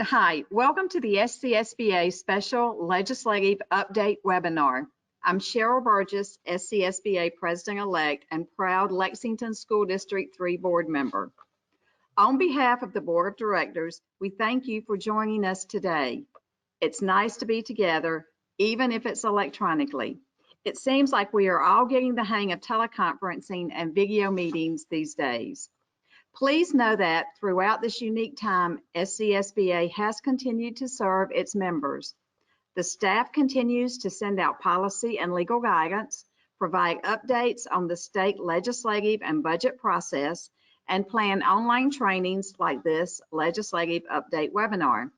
Hi, welcome to the SCSBA Special Legislative Update webinar. I'm Cheryl Burgess, SCSBA President-elect and proud Lexington School District 3 board member. On behalf of the Board of Directors, we thank you for joining us today. It's nice to be together, even if it's electronically. It seems like we are all getting the hang of teleconferencing and video meetings these days. Please know that throughout this unique time, SCSBA has continued to serve its members. The staff continues to send out policy and legal guidance, provide updates on the state legislative and budget process, and plan online trainings like this legislative update webinar.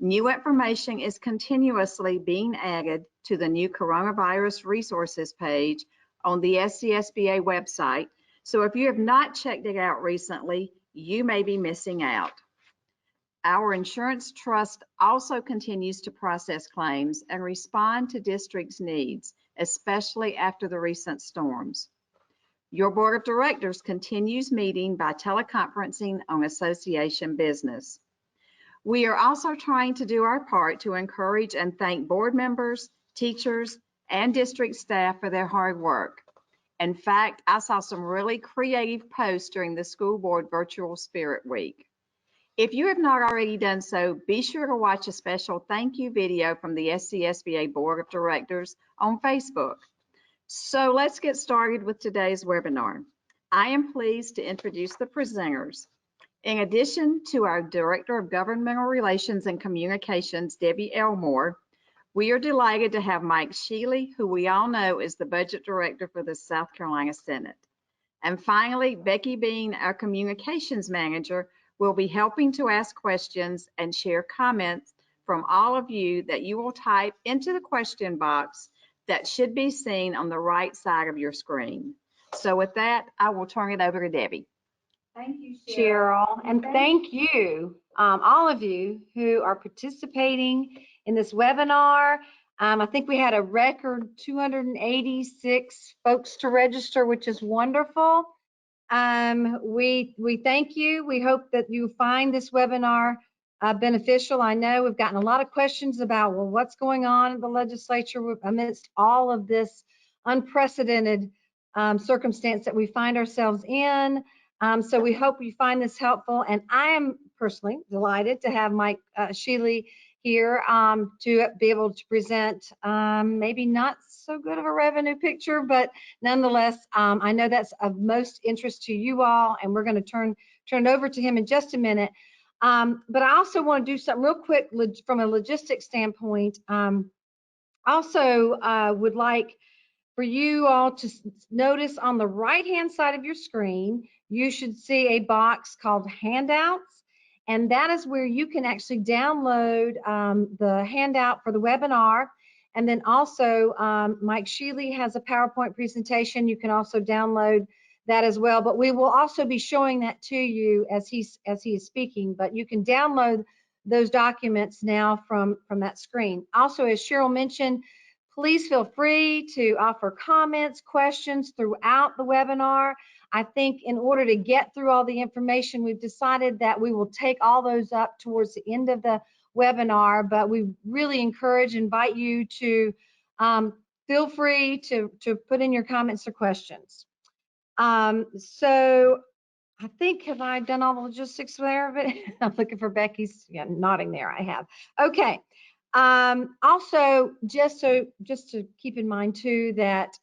New information is continuously being added to the new coronavirus resources page on the SCSBA website. So if you have not checked it out recently, you may be missing out. Our insurance trust also continues to process claims and respond to districts' needs, especially after the recent storms. Your board of directors continues meeting by teleconferencing on association business. We are also trying to do our part to encourage and thank board members, teachers, and district staff for their hard work. In fact, I saw some really creative posts during the school board virtual Spirit Week. If you have not already done so, be sure to watch a special thank you video from the SCSBA Board of Directors on Facebook. So let's get started with today's webinar. I am pleased to introduce the presenters. In addition to our Director of Governmental Relations and Communications, Debbie Elmore, we are delighted to have Mike Sheely, who we all know is the Budget Director for the South Carolina Senate. And finally, Becky Bean, our Communications Manager, will be helping to ask questions and share comments from all of you that you will type into the question box that should be seen on the right side of your screen. So with that, I will turn it over to Debbie. Thank you, Cheryl, and thank you, all of you who are participating in this webinar. I think we had a record 286 folks to register, which is wonderful. We thank you. We hope that you find this webinar beneficial. I know we've gotten a lot of questions about, well, what's going on in the legislature amidst all of this unprecedented circumstance that we find ourselves in. So we hope you find this helpful, and I am personally delighted to have Mike Sheely here to be able to present maybe not so good of a revenue picture, but nonetheless, I know that's of most interest to you all, and we're going to turn it over to him in just a minute. But I also want to do something real quick from a logistics standpoint. Also would like for you all to notice on the right-hand side of your screen, you should see a box called Handouts, and that is where you can actually download the handout for the webinar. And then also, Mike Sheely has a PowerPoint presentation. You can also download that as well, but we will also be showing that to you as he is speaking, but you can download those documents now from that screen. Also, as Cheryl mentioned, please feel free to offer comments, questions throughout the webinar. I think in order to get through all the information, we've decided that we will take all those up towards the end of the webinar, but we really invite you to feel free to put in your comments or questions. So I think, have I done all the logistics there of it? I'm looking for Becky's, yeah, nodding there, I have. Okay. Also, just to keep in mind too that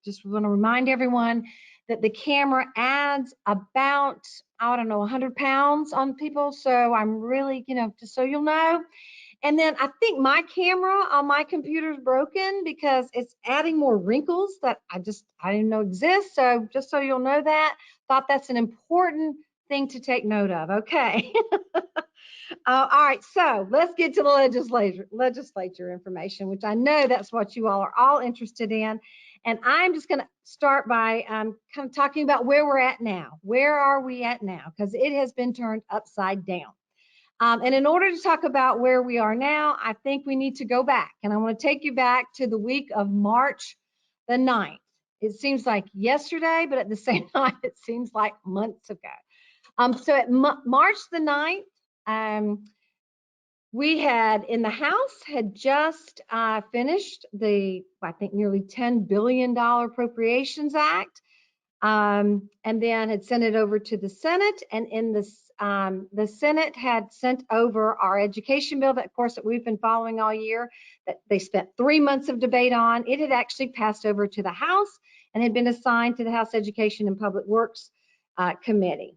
just want to remind everyone that the camera adds about, I don't know, 100 pounds on people. So I'm really, just so you'll know. And then I think my camera on my computer is broken because it's adding more wrinkles that I didn't know exist. So just so you'll know that, thought that's an important thing to take note of. Okay. All right, so let's get to the legislature information, which I know that's what you all are all interested in. And I'm just going to start by kind of talking about where we're at now. Where are we at now? Because it has been turned upside down. And in order to talk about where we are now, I think we need to go back. And I want to take you back to the week of March the 9th. It seems like yesterday, but at the same time, it seems like months ago. So at March the 9th, We had in the House had just finished the, I think, nearly $10 billion Appropriations Act, and then had sent it over to the Senate. And in this, the Senate had sent over our education bill that, of course, that we've been following all year, that they spent 3 months of debate on. It had actually passed over to the House and had been assigned to the House Education and Public Works Committee.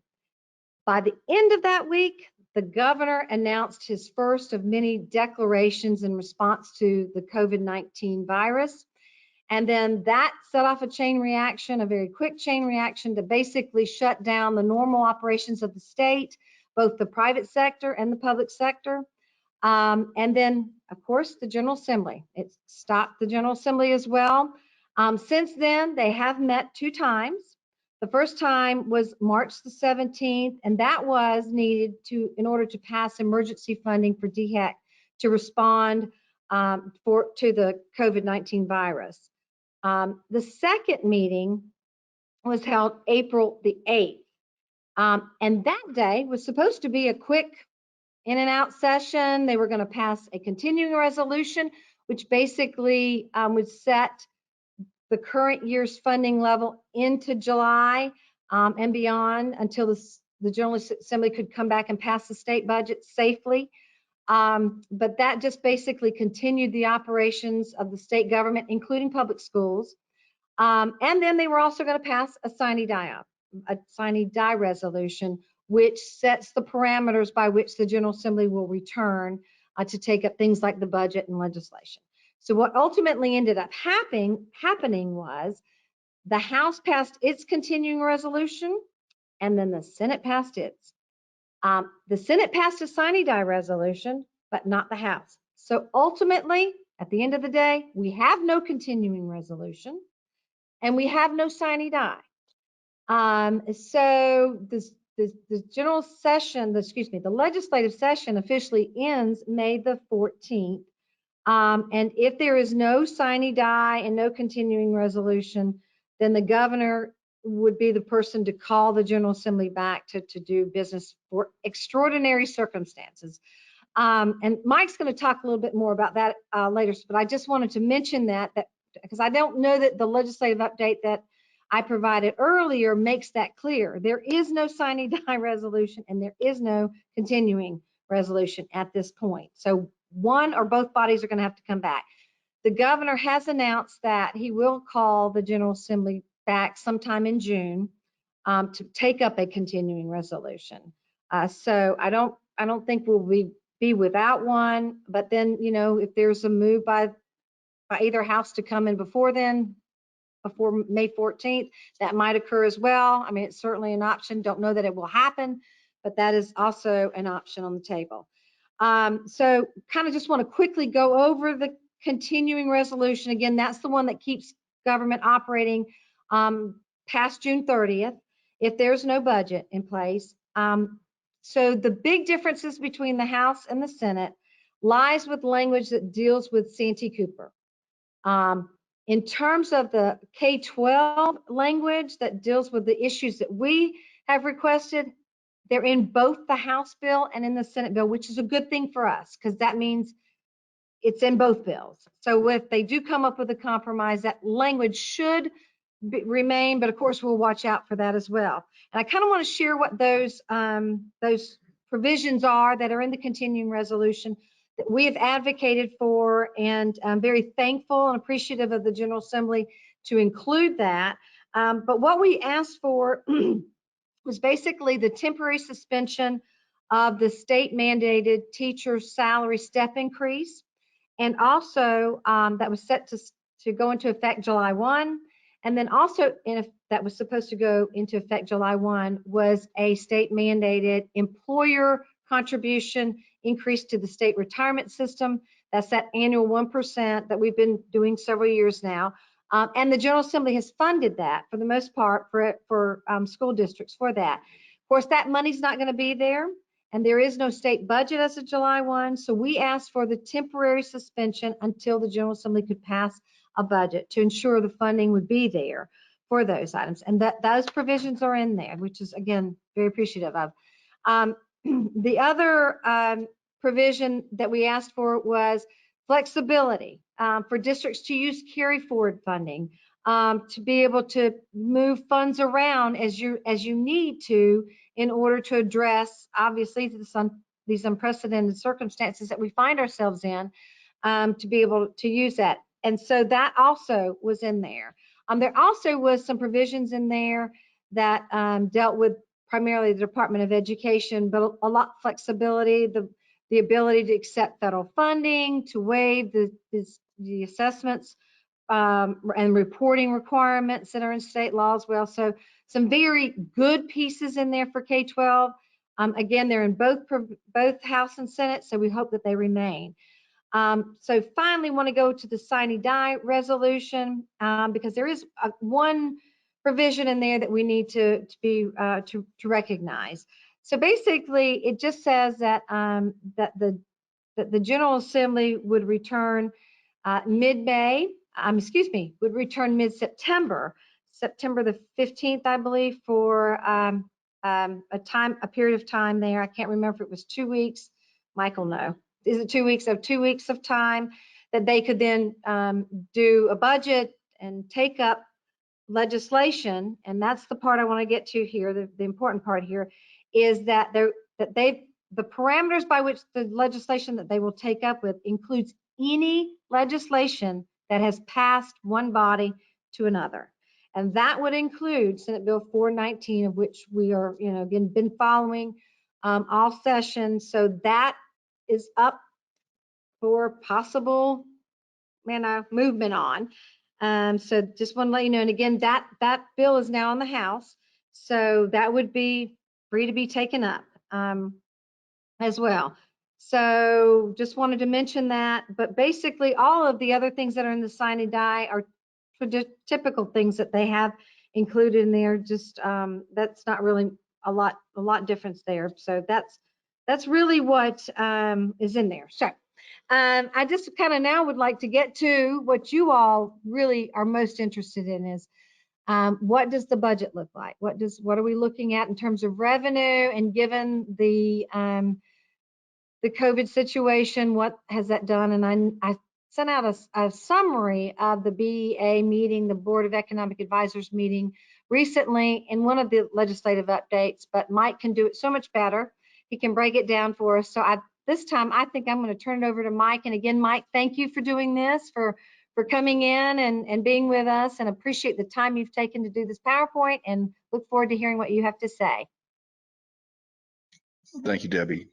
By the end of that week, the governor announced his first of many declarations in response to the COVID-19 virus. And then that set off a chain reaction, a very quick chain reaction to basically shut down the normal operations of the state, both the private sector and the public sector. And then, of course, the General Assembly. It stopped the General Assembly as well. Since then, they have met 2 times. The first time was March the 17th, and that was needed in order to pass emergency funding for DHEC to respond to the COVID-19 virus. The second meeting was held April the 8th, and that day was supposed to be a quick in and out session. They were going to pass a continuing resolution, which basically would set the current year's funding level into July and beyond until the General Assembly could come back and pass the state budget safely. But that just basically continued the operations of the state government, including public schools. And then they were also going to pass a sine die resolution, which sets the parameters by which the General Assembly will return to take up things like the budget and legislation. So what ultimately ended up happening was the House passed its continuing resolution, and then the Senate passed its. The Senate passed a sine die resolution, but not the House. So ultimately, at the end of the day, we have no continuing resolution, and we have no sine die. So the general session, the legislative session officially ends May the 14th. And if there is no sine die and no continuing resolution, then the governor would be the person to call the General Assembly back to do business for extraordinary circumstances. And Mike's going to talk a little bit more about that later, but I just wanted to mention that because I don't know that the legislative update that I provided earlier makes that clear. There is no sine die resolution and there is no continuing resolution at this point. So one or both bodies are going to have to come back. The governor has announced that he will call the General Assembly back sometime in June to take up a continuing resolution. So I don't think we'll be without one. But then, you know, if there's a move by either house to come in before then, before May 14th, that might occur as well. I mean, it's certainly an option. Don't know that it will happen, but that is also an option on the table. So kind of just want to quickly go over the continuing resolution. Again, that's the one that keeps government operating past June 30th if there's no budget in place. So the big differences between the House and the Senate lies with language that deals with Santee Cooper. In terms of the K-12 language that deals with the issues that we have requested, they're in both the House bill and in the Senate bill, which is a good thing for us because that means it's in both bills. So if they do come up with a compromise, that language should remain, but of course we'll watch out for that as well. And I kind of want to share what those provisions are that are in the continuing resolution that we have advocated for, and I'm very thankful and appreciative of the General Assembly to include that. But what we asked for was basically the temporary suspension of the state mandated teacher salary step increase. And also that was set to go into effect July 1. And then also that was supposed to go into effect July 1 was a state mandated employer contribution increase to the state retirement system. That's that annual 1% that we've been doing several years now. And the General Assembly has funded that for the most part for school districts for that. Of course, that money's not going to be there, and there is no state budget as of July 1. So we asked for the temporary suspension until the General Assembly could pass a budget to ensure the funding would be there for those items. And that those provisions are in there, which is, again, very appreciative of. The other provision that we asked for was flexibility for districts to use carry forward funding, to be able to move funds around as you need to in order to address, obviously, these unprecedented circumstances that we find ourselves in, to be able to use that. And so that also was in there. There also was some provisions in there that dealt with primarily the Department of Education, but a lot of flexibility, the ability to accept federal funding, to waive the assessments and reporting requirements that are in state law as well. So some very good pieces in there for K-12. Again, they're in both House and Senate, so we hope that they remain. So finally, want to go to the sine die resolution because there is one provision in there that we need to recognize. So basically, it just says that that the General Assembly would return mid-May. Would return mid-September, September the 15th, I believe, for a period of time there. I can't remember if it was 2 weeks. Michael, no. Is it 2 weeks? Of 2 weeks of time that they could then do a budget and take up legislation. And that's the part I want to get to here. The important part here is that the parameters by which the legislation that they will take up with includes any legislation that has passed one body to another. And that would include Senate Bill 419, of which we are, again, been following all sessions. So that is up for possible, movement on. So just want to let you know, and again, that bill is now in the House. So that would be free to be taken up as well. So just wanted to mention that, but basically all of the other things that are in the sine die are typical things that they have included in there. Just that's not really a lot difference there. So that's really what is in there. So I just kind of now would like to get to what you all really are most interested in is what does the budget look like? What are we looking at in terms of revenue, and given the COVID situation, what has that done? And I sent out a summary of the BEA meeting, the Board of Economic Advisors meeting recently in one of the legislative updates, but Mike can do it so much better. He can break it down for us. So this time I think I'm going to turn it over to Mike. And again, Mike, thank you for doing this, for coming in and being with us, and appreciate the time you've taken to do this PowerPoint, and look forward to hearing what you have to say. Thank you, Debbie.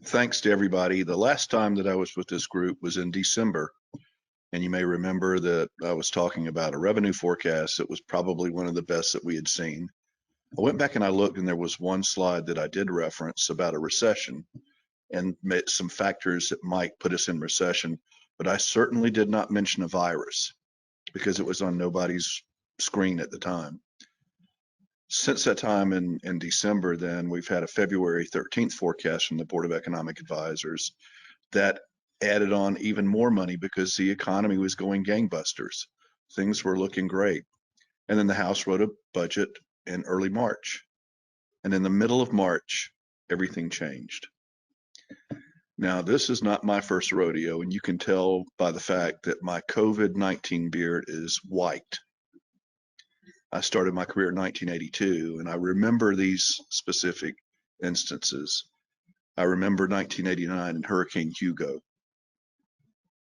Thanks to everybody. The last time that I was with this group was in December, and you may remember that I was talking about a revenue forecast that was probably one of the best that we had seen. I went back and I looked, and there was one slide that I did reference about a recession and some factors that might put us in recession, but I certainly did not mention a virus because it was on nobody's screen at the time. Since that time in December, then we've had a February 13th forecast from the Board of Economic Advisors that added on even more money because the economy was going gangbusters. Things were looking great. And then the House wrote a budget in early March. And in the middle of March, everything changed. Now, this is not my first rodeo, and you can tell by the fact that my COVID-19 beard is white. I started my career in 1982, and I remember these specific instances. I remember 1989 and Hurricane Hugo,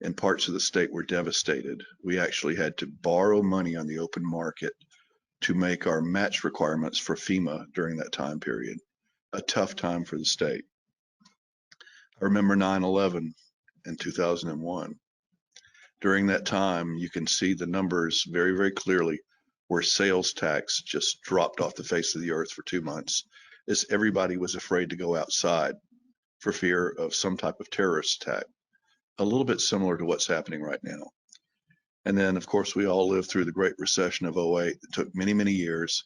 and parts of the state were devastated. We actually had to borrow money on the open market to make our match requirements for FEMA during that time period. A tough time for the state. I remember 9/11 in 2001. During that time, you can see the numbers very, very clearly, where sales tax just dropped off the face of the earth for 2 months, as everybody was afraid to go outside for fear of some type of terrorist attack, a little bit similar to what's happening right now. And then, of course, we all lived through the Great Recession of 08. It took many, many years.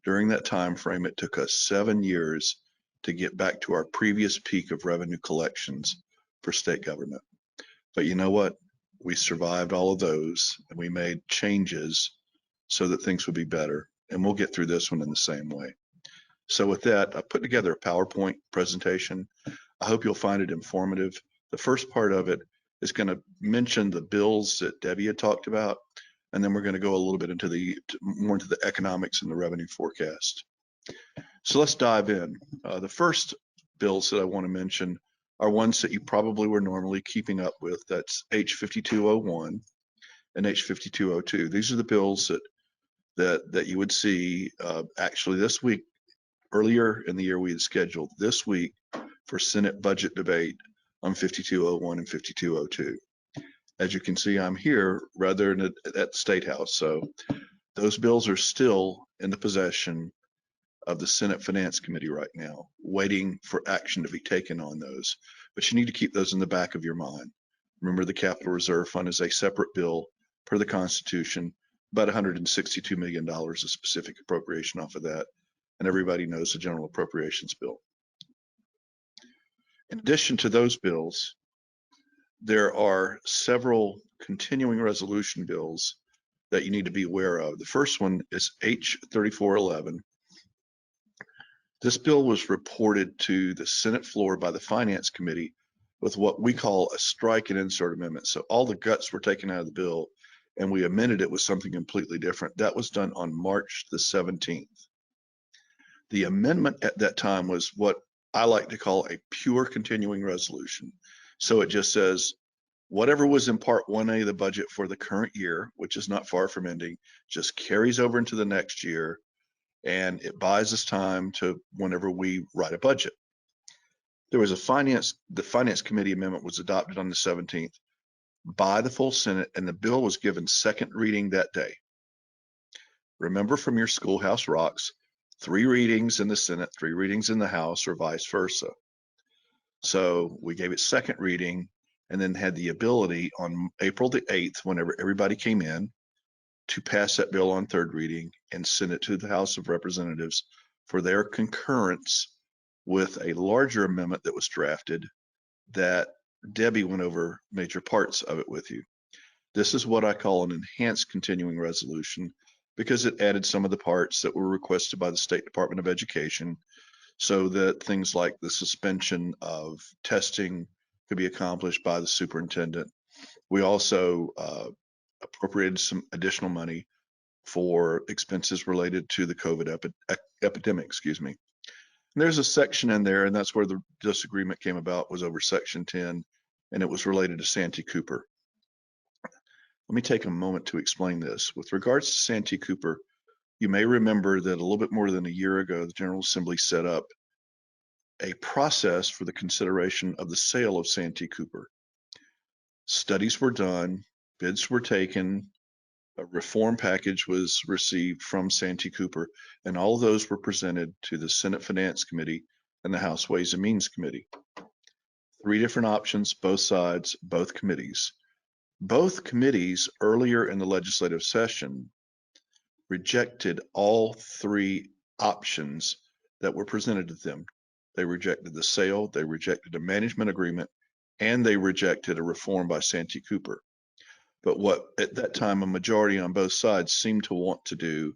During that time frame, it took us 7 years to get back to our previous peak of revenue collections for state government. But you know what? We survived all of those, and we made changes so that things would be better. And we'll get through this one in the same way. So with that, I put together a PowerPoint presentation. I hope you'll find it informative. The first part of it is going to mention the bills that Debbie had talked about, and then we're going to go a little bit into more into the economics and the revenue forecast. So let's dive in. The first bills that I want to mention are ones that you probably were normally keeping up with. That's H5201 and H5202. These are the bills that you would see actually this week. Earlier in the year, we had scheduled this week for Senate budget debate on 5201 and 5202. As you can see, I'm here rather than at the State House. So those bills are still in the possession of the Senate Finance Committee right now, waiting for action to be taken on those. But you need to keep those in the back of your mind. Remember, the Capital Reserve Fund is a separate bill per the Constitution, about $162 million of specific appropriation off of that. And everybody knows the General Appropriations Bill. In addition to those bills, there are several continuing resolution bills that you need to be aware of. The first one is H3411. This bill was reported to the Senate floor by the Finance Committee with what we call a strike and insert amendment. So all the guts were taken out of the bill and we amended it with something completely different. That was done on March the 17th. The amendment at that time was what I like to call a pure continuing resolution. So it just says, whatever was in Part 1A of the budget for the current year, which is not far from ending, just carries over into the next year, and it buys us time to whenever we write a budget. There was the Finance Committee amendment was adopted on the 17th by the full Senate, and the bill was given second reading that day. Remember from your Schoolhouse Rocks, 3 readings in the Senate, 3 readings in the House, or vice versa. So we gave it second reading and then had the ability on April the 8th, whenever everybody came in, to pass that bill on third reading and send it to the House of Representatives for their concurrence with a larger amendment that was drafted that Debbie went over major parts of it with you. This is what I call an enhanced continuing resolution because it added some of the parts that were requested by the State Department of Education so that things like the suspension of testing could be accomplished by the superintendent. We also appropriated some additional money for expenses related to the COVID epidemic, excuse me. And there's a section in there, and that's where the disagreement came about, was over Section 10, and it was related to Santee Cooper. Let me take a moment to explain this. With regards to Santee Cooper, you may remember that a little bit more than a year ago, the General Assembly set up a process for the consideration of the sale of Santee Cooper. Studies were done, bids were taken, a reform package was received from Santee Cooper, and all of those were presented to the Senate Finance Committee and the House Ways and Means Committee. 3 different options, both sides, both committees. Both committees earlier in the legislative session rejected all 3 options that were presented to them. They rejected the sale, they rejected a management agreement, and they rejected a reform by Santee Cooper. But what at that time a majority on both sides seemed to want to do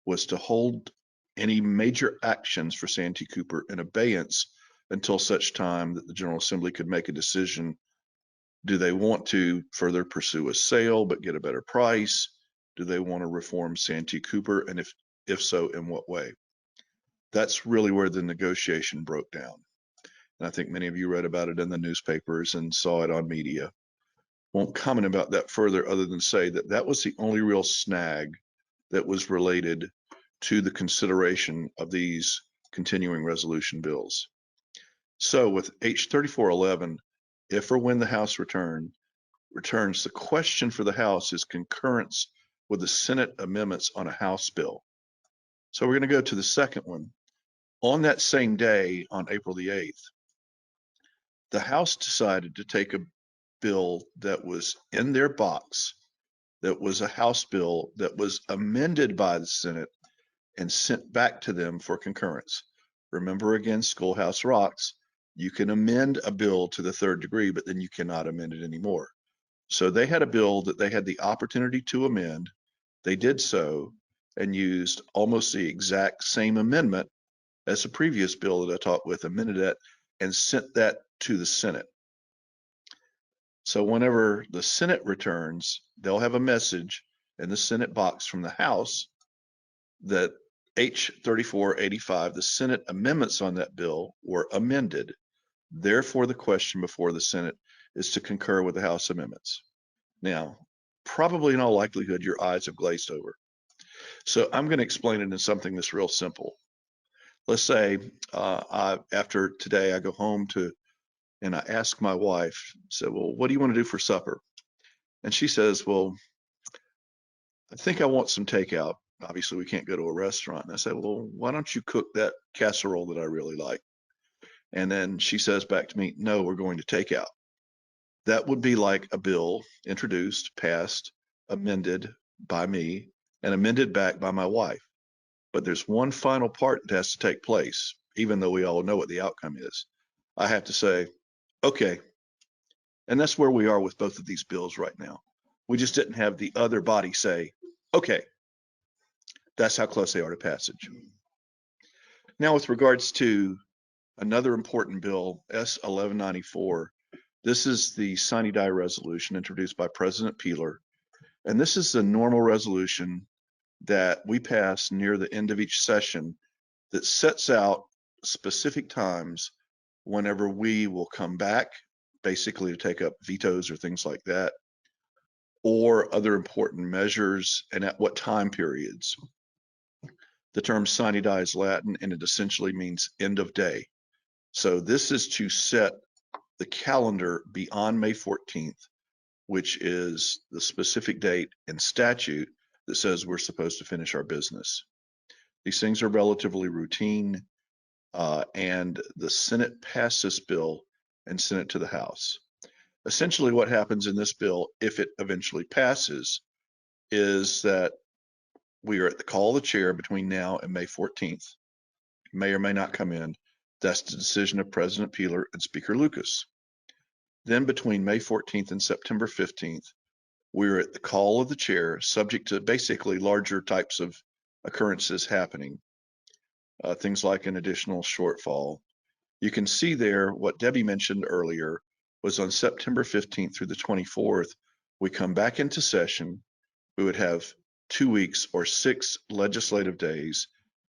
was to hold any major actions for Santee Cooper in abeyance until such time that the General Assembly could make a decision. Do they want to further pursue a sale but get a better price? Do they want to reform Santee Cooper? And if so, in what way? That's really where the negotiation broke down. And I think many of you read about it in the newspapers and saw it on media. Won't comment about that further other than say that that was the only real snag that was related to the consideration of these continuing resolution bills. So with H3411, if or when the House returns, the question for the House is concurrence with the Senate amendments on a House bill. So we're going to go to the second one. On that same day, on April the 8th, the House decided to take a bill that was in their box, that was a House bill that was amended by the Senate and sent back to them for concurrence. Remember again, Schoolhouse Rocks, you can amend a bill to the 3rd degree, but then you cannot amend it anymore. So they had a bill that they had the opportunity to amend. They did so and used almost the exact same amendment as the previous bill that I talked with, amended it and sent that to the Senate. So whenever the Senate returns, they'll have a message in the Senate box from the House that H 3485, the Senate amendments on that bill, were amended. Therefore, the question before the Senate is to concur with the House amendments. Now, probably in all likelihood, your eyes have glazed over. So I'm going to explain it in something that's real simple. Let's say after today, I go home and I ask my wife, said, well, what do you want to do for supper? And she says, well, I think I want some takeout. Obviously, we can't go to a restaurant. And I said, well, why don't you cook that casserole that I really like? And then she says back to me, no, we're going to take out. That would be like a bill introduced, passed, amended by me, and amended back by my wife. But there's one final part that has to take place, even though we all know what the outcome is. I have to say, okay. And that's where we are with both of these bills right now. We just didn't have the other body say, okay. That's how close they are to passage. Now, with regards to another important bill, S 1194, this is the sine die resolution introduced by President Peeler. And this is the normal resolution that we pass near the end of each session that sets out specific times whenever we will come back, basically to take up vetoes or things like that, or other important measures, and at what time periods. The term sine die is Latin, and it essentially means end of day. So this is to set the calendar beyond May 14th, which is the specific date in statute that says we're supposed to finish our business. These things are relatively routine, and the Senate passed this bill and sent it to the House. Essentially what happens in this bill, if it eventually passes, is that we are at the call of the chair between now and May 14th. May or may not come in. That's the decision of President Peeler and Speaker Lucas. Then between May 14th and September 15th, we're at the call of the chair, subject to basically larger types of occurrences happening, things like an additional shortfall. You can see there what Debbie mentioned earlier was on September 15th through the 24th, we come back into session. We would have 2 weeks or 6 legislative days,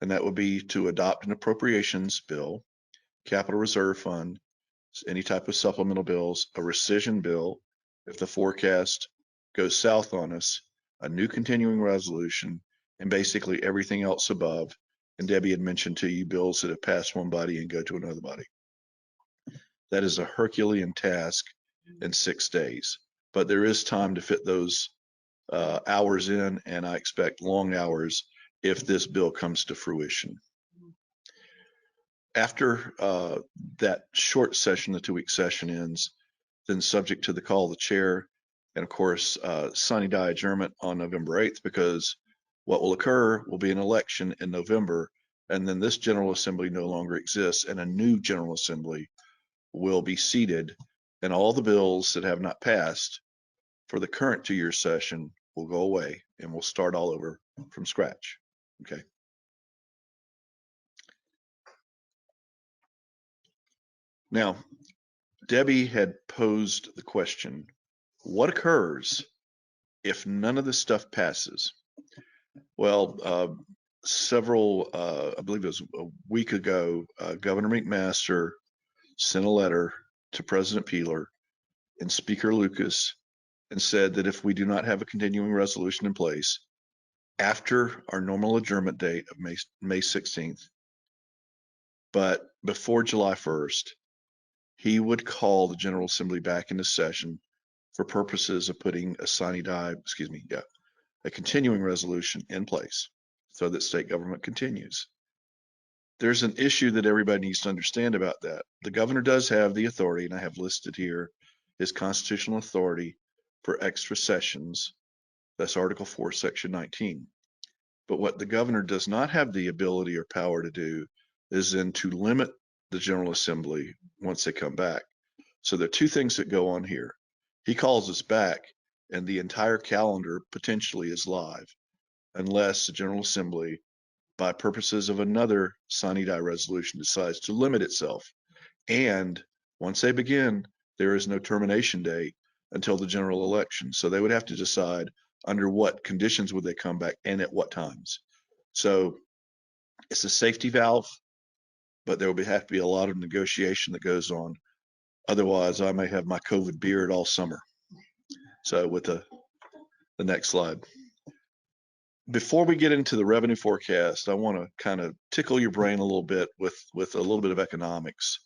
and that would be to adopt an appropriations bill, capital reserve fund, any type of supplemental bills, a rescission bill, if the forecast goes south on us, a new continuing resolution, and basically everything else above. And Debbie had mentioned to you bills that have passed one body and go to another body. That is a Herculean task in 6 days, but there is time to fit those hours in, and I expect long hours if this bill comes to fruition. After that short session, the 2-week session ends, then subject to the call of the chair, and of course, sine die adjournment on November 8th, because what will occur will be an election in November, and then this General Assembly no longer exists, and a new General Assembly will be seated, and all the bills that have not passed for the current 2-year session will go away, and we'll start all over from scratch. Okay. Now, Debbie had posed the question, what occurs if none of this stuff passes? Well, I believe it was a week ago, Governor McMaster sent a letter to President Peeler and Speaker Lucas and said that if we do not have a continuing resolution in place after our normal adjournment date of May 16th, but before July 1st, he would call the General Assembly back into session for purposes of putting a continuing resolution in place so that state government continues. There's an issue that everybody needs to understand about that. The governor does have the authority, and I have listed here his constitutional authority for extra sessions. That's Article 4, Section 19. But what the governor does not have the ability or power to do is then to limit the General Assembly once they come back. So there are 2 things that go on here. He calls us back, and the entire calendar potentially is live, unless the General Assembly by purposes of another sine die resolution, decides to limit itself. And once they begin, there is no termination date until the general election. So they would have to decide under what conditions would they come back and at what times. So it's a safety valve, but there will have to be a lot of negotiation that goes on. Otherwise, I may have my COVID beard all summer. So with the next slide. Before we get into the revenue forecast, I want to kind of tickle your brain a little bit with a little bit of economics.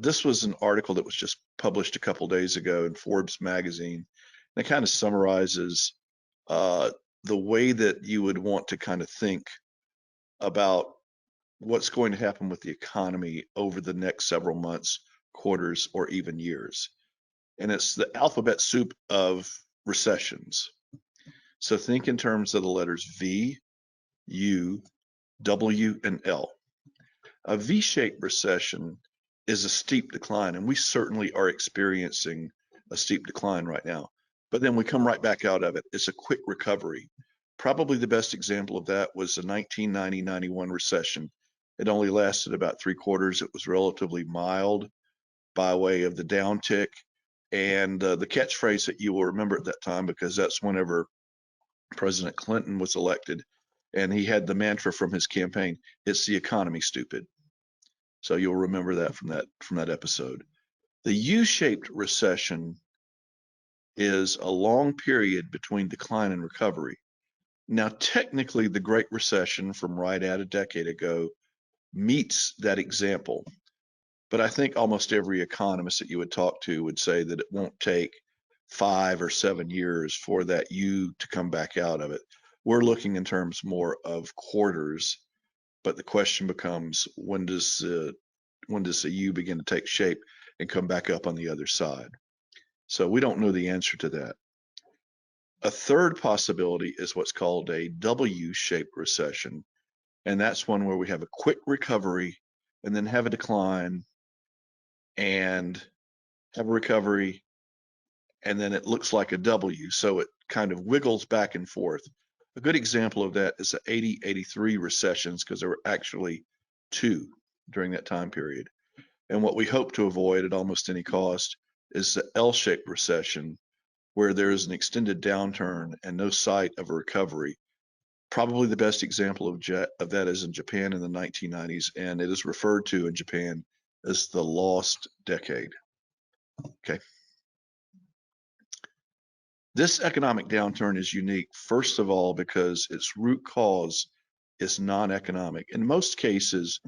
This was an article that was just published a couple days ago in Forbes magazine. And it kind of summarizes the way that you would want to kind of think about what's going to happen with the economy over the next several months, quarters, or even years. And it's the alphabet soup of recessions. So think in terms of the letters V, U, W, and L. A V-shaped recession is a steep decline, and we certainly are experiencing a steep decline right now. But then we come right back out of it. It's a quick recovery. Probably the best example of that was the 1990-91 recession. It only lasted about 3 quarters. It was relatively mild by way of the downtick. And the catchphrase that you will remember at that time, because that's whenever President Clinton was elected, and he had the mantra from his campaign, "It's the economy, stupid." So you'll remember that from that episode. The U-shaped recession is a long period between decline and recovery. Now, technically, the Great Recession from right at a decade ago meets that example. But I think almost every economist that you would talk to would say that it won't take 5 or 7 years for that U to come back out of it. We're looking in terms more of quarters, but the question becomes, when does the U begin to take shape and come back up on the other side? So we don't know the answer to that. A third possibility is what's called a W-shaped recession, and that's one where we have a quick recovery and then have a decline and have a recovery, and then it looks like a W, so it kind of wiggles back and forth. A good example of that is the 80-83 recessions, because there were actually 2 during that time period. And what we hope to avoid at almost any cost is the L-shaped recession, where there is an extended downturn and no sight of a recovery. Probably the best example of that is in Japan in the 1990s, and it is referred to in Japan as the lost decade. Okay. This economic downturn is unique, first of all, because its root cause is non-economic. In most cases,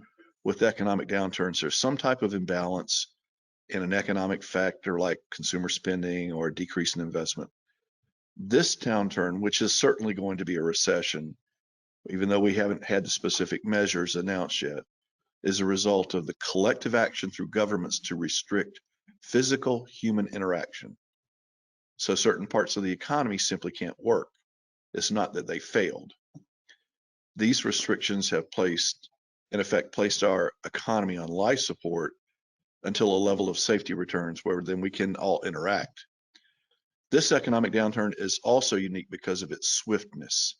with economic downturns, there's some type of imbalance in an economic factor like consumer spending or a decrease in investment. This downturn, which is certainly going to be a recession, even though we haven't had the specific measures announced yet, is a result of the collective action through governments to restrict physical human interaction. So certain parts of the economy simply can't work. It's not that they failed. These restrictions have in effect, placed our economy on life support until a level of safety returns where then we can all interact. This economic downturn is also unique because of its swiftness.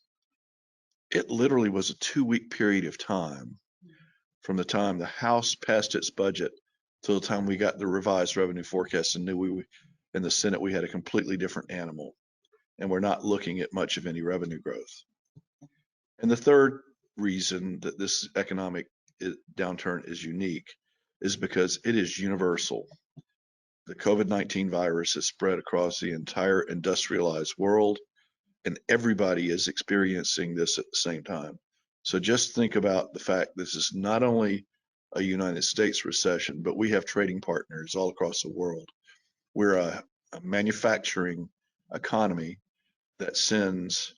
It literally was a 2-week period of time from the time the House passed its budget to the time we got the revised revenue forecast and knew in the Senate we had a completely different animal, and we're not looking at much of any revenue growth. And the third reason that this economic downturn is unique is because it is universal. The COVID-19 virus has spread across the entire industrialized world, and everybody is experiencing this at the same time. So just think about the fact this is not only a United States recession, but we have trading partners all across the world. We're a manufacturing economy that sends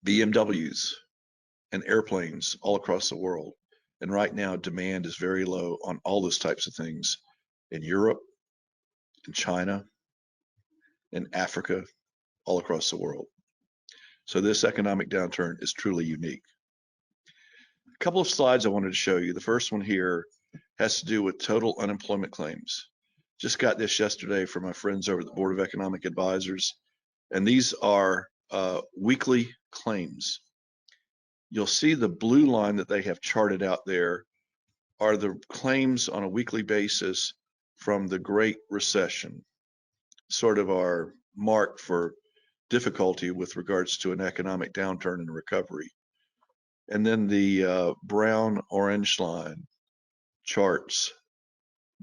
BMWs and airplanes all across the world. And right now, demand is very low on all those types of things in Europe, in China, in Africa, all across the world. So this economic downturn is truly unique. A couple of slides I wanted to show you. The first one here has to do with total unemployment claims. Just got this yesterday from my friends over at the Board of Economic Advisors, and these are weekly claims. you'll see the blue line that they have charted out there are the claims on a weekly basis from the Great Recession, sort of our mark for difficulty with regards to an economic downturn and recovery. And then the brown orange line charts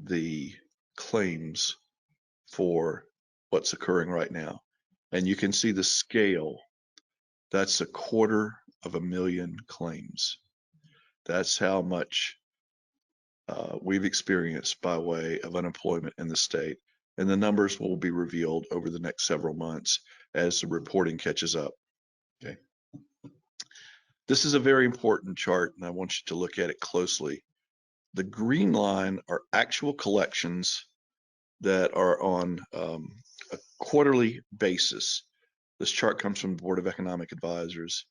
the claims for what's occurring right now. And you can see the scale. That's 250,000 claims. That's how much we've experienced by way of unemployment in the state. And the numbers will be revealed over the next several months as the reporting catches up. Okay. This is a very important chart, and I want you to look at it closely. The green line are actual collections that are on a quarterly basis. This chart comes from the Board of Economic Advisors,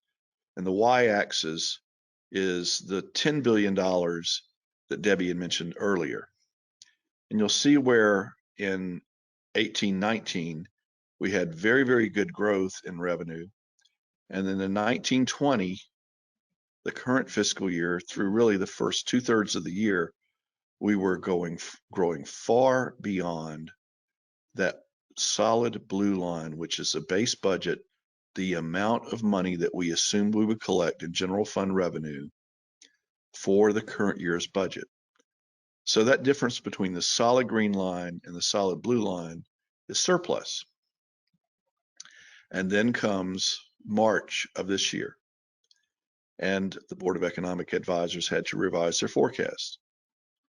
and the y-axis is the $10 billion that Debbie had mentioned earlier. And you'll see where in 1819 we had very, very good growth in revenue. And then in 1920, the current fiscal year, through really the first 2/3 of the year, we were growing far beyond that solid blue line, which is a base budget, the amount of money that we assumed we would collect in general fund revenue for the current year's budget. So that difference between the solid green line and the solid blue line is surplus. And then comes March of this year, and the Board of Economic Advisors had to revise their forecast.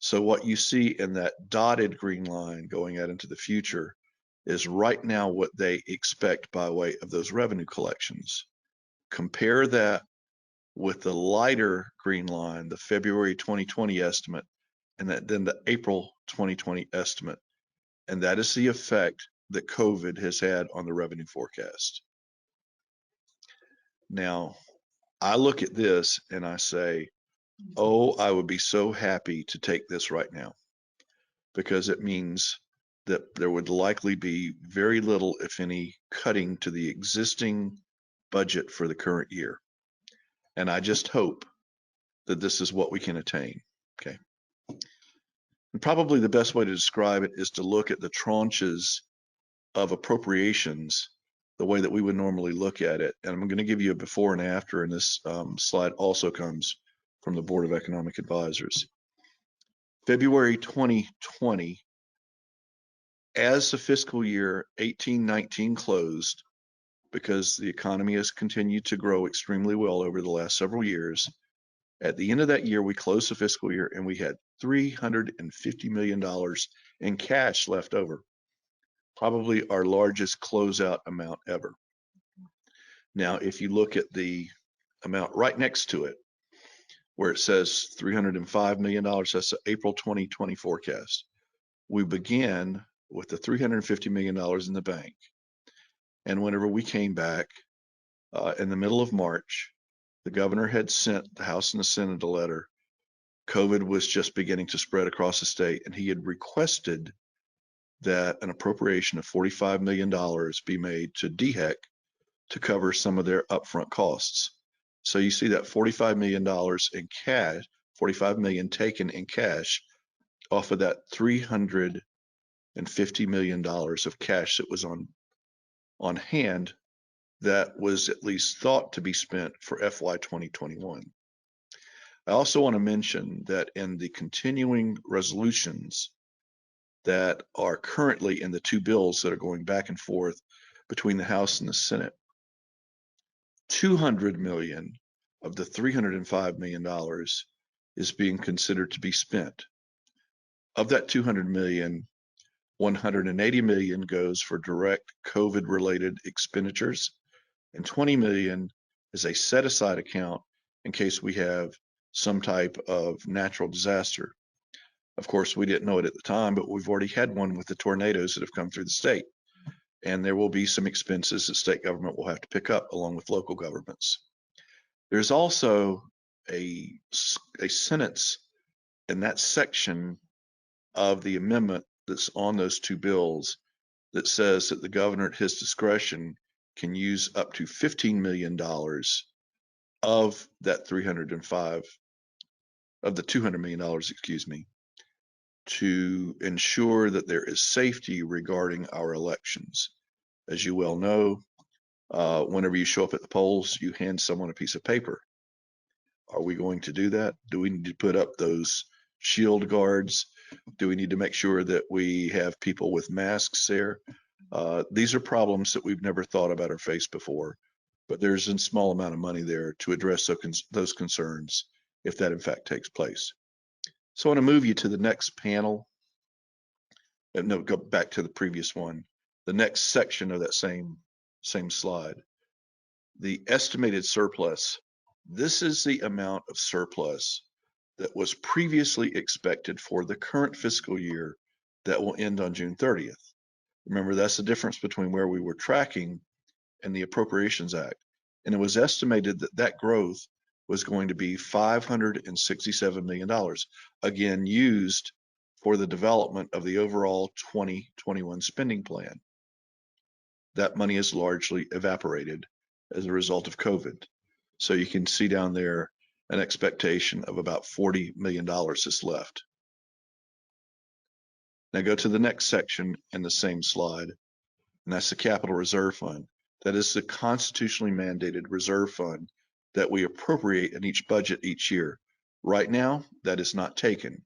So what you see in that dotted green line going out into the future is right now what they expect by way of those revenue collections. Compare that with the lighter green line, the February 2020 estimate, and then the April 2020 estimate. And that is the effect that COVID has had on the revenue forecast. Now, I look at this and I say, oh, I would be so happy to take this right now, because it means that there would likely be very little, if any, cutting to the existing budget for the current year. And I just hope that this is what we can attain. Okay. And probably the best way to describe it is to look at the tranches of appropriations the way that we would normally look at it. And I'm going to give you a before and after, and this slide also comes from the Board of Economic Advisors. February 2020, as the fiscal year 18-19 closed, because the economy has continued to grow extremely well over the last several years, at the end of that year, we closed the fiscal year and we had $350 million in cash left over. Probably our largest closeout amount ever. Now, if you look at the amount right next to it, where it says $305 million, that's the April 2020 forecast. We began with the $350 million in the bank. And whenever we came back in the middle of March, the governor had sent the House and the Senate a letter. COVID was just beginning to spread across the state, and he had requested that an appropriation of $45 million be made to DHEC to cover some of their upfront costs. So you see that $45 million in cash, $45 million taken in cash off of that $350 million of cash that was on hand that was at least thought to be spent for FY 2021. I also want to mention that in the continuing resolutions that are currently in the two bills that are going back and forth between the House and the Senate, $200 million of the $305 million is being considered to be spent. Of that $200 million, $180 million goes for direct COVID-related expenditures, and $20 million is a set-aside account in case we have some type of natural disaster. Of course, we didn't know it at the time, but we've already had one with the tornadoes that have come through the state. And there will be some expenses that state government will have to pick up along with local governments. There's also a sentence in that section of the amendment that's on those two bills that says that the governor at his discretion can use up to $15 million of that 305, of the $200 million, excuse me, to ensure that there is safety regarding our elections. As you well know, whenever you show up at the polls, you hand someone a piece of paper. Are we going to do that? Do we need to put up those shield guards? Do we need to make sure that we have people with masks there? These are problems that we've never thought about or faced before, but there's a small amount of money there to address those concerns if that in fact takes place. So I want to move you to the next panel. No, go back to the previous one. The next section of that same slide. The estimated surplus. This is the amount of surplus that was previously expected for the current fiscal year that will end on June 30th. Remember, that's the difference between where we were tracking and the Appropriations Act. And it was estimated that that growth was going to be $567 million, again, used for the development of the overall 2021 spending plan. That money is largely evaporated as a result of COVID. So you can see down there an expectation of about $40 million is left. Now go to the next section in the same slide, and that's the Capital Reserve Fund. That is the constitutionally mandated reserve fund that we appropriate in each budget each year. Right now, that is not taken.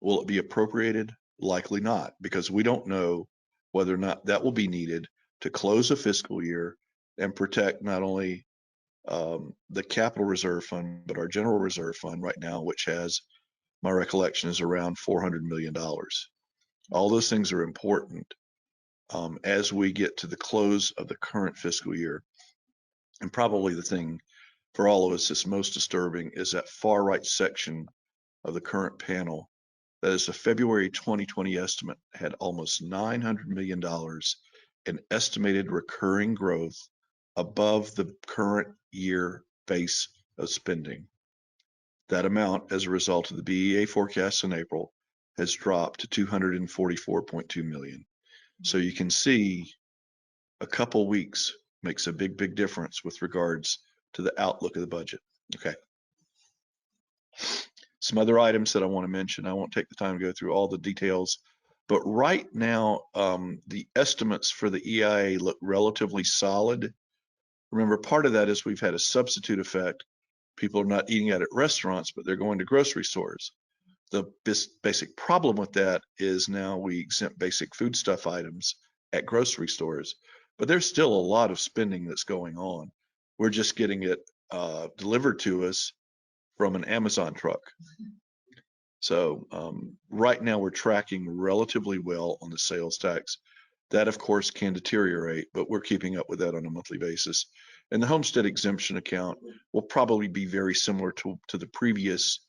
Will it be appropriated? Likely not, because we don't know whether or not that will be needed to close a fiscal year and protect not only the Capital Reserve Fund, but our General Reserve Fund right now, which has, my recollection is around $400 million. All those things are important as we get to the close of the current fiscal year. And probably the thing for all of us that's most disturbing is that far right section of the current panel. That is the February 2020 estimate had almost $900 million in estimated recurring growth above the current year base of spending. That amount, as a result of the BEA forecast in April, has dropped to $244.2 million. So you can see a couple weeks makes a big difference with regards to the outlook of the budget. Okay. Some other items that I want to mention. I won't take the time to go through all the details, but right now the estimates for the EIA look relatively solid. Remember, part of that is we've had a substitute effect. People are not eating out at restaurants, but they're going to grocery stores. The basic problem with that is now we exempt basic foodstuff items at grocery stores, but there's still a lot of spending that's going on. We're just getting it delivered to us from an Amazon truck. So right now we're tracking relatively well on the sales tax. That of course can deteriorate, but we're keeping up with that on a monthly basis. And the homestead exemption account will probably be very similar to the previous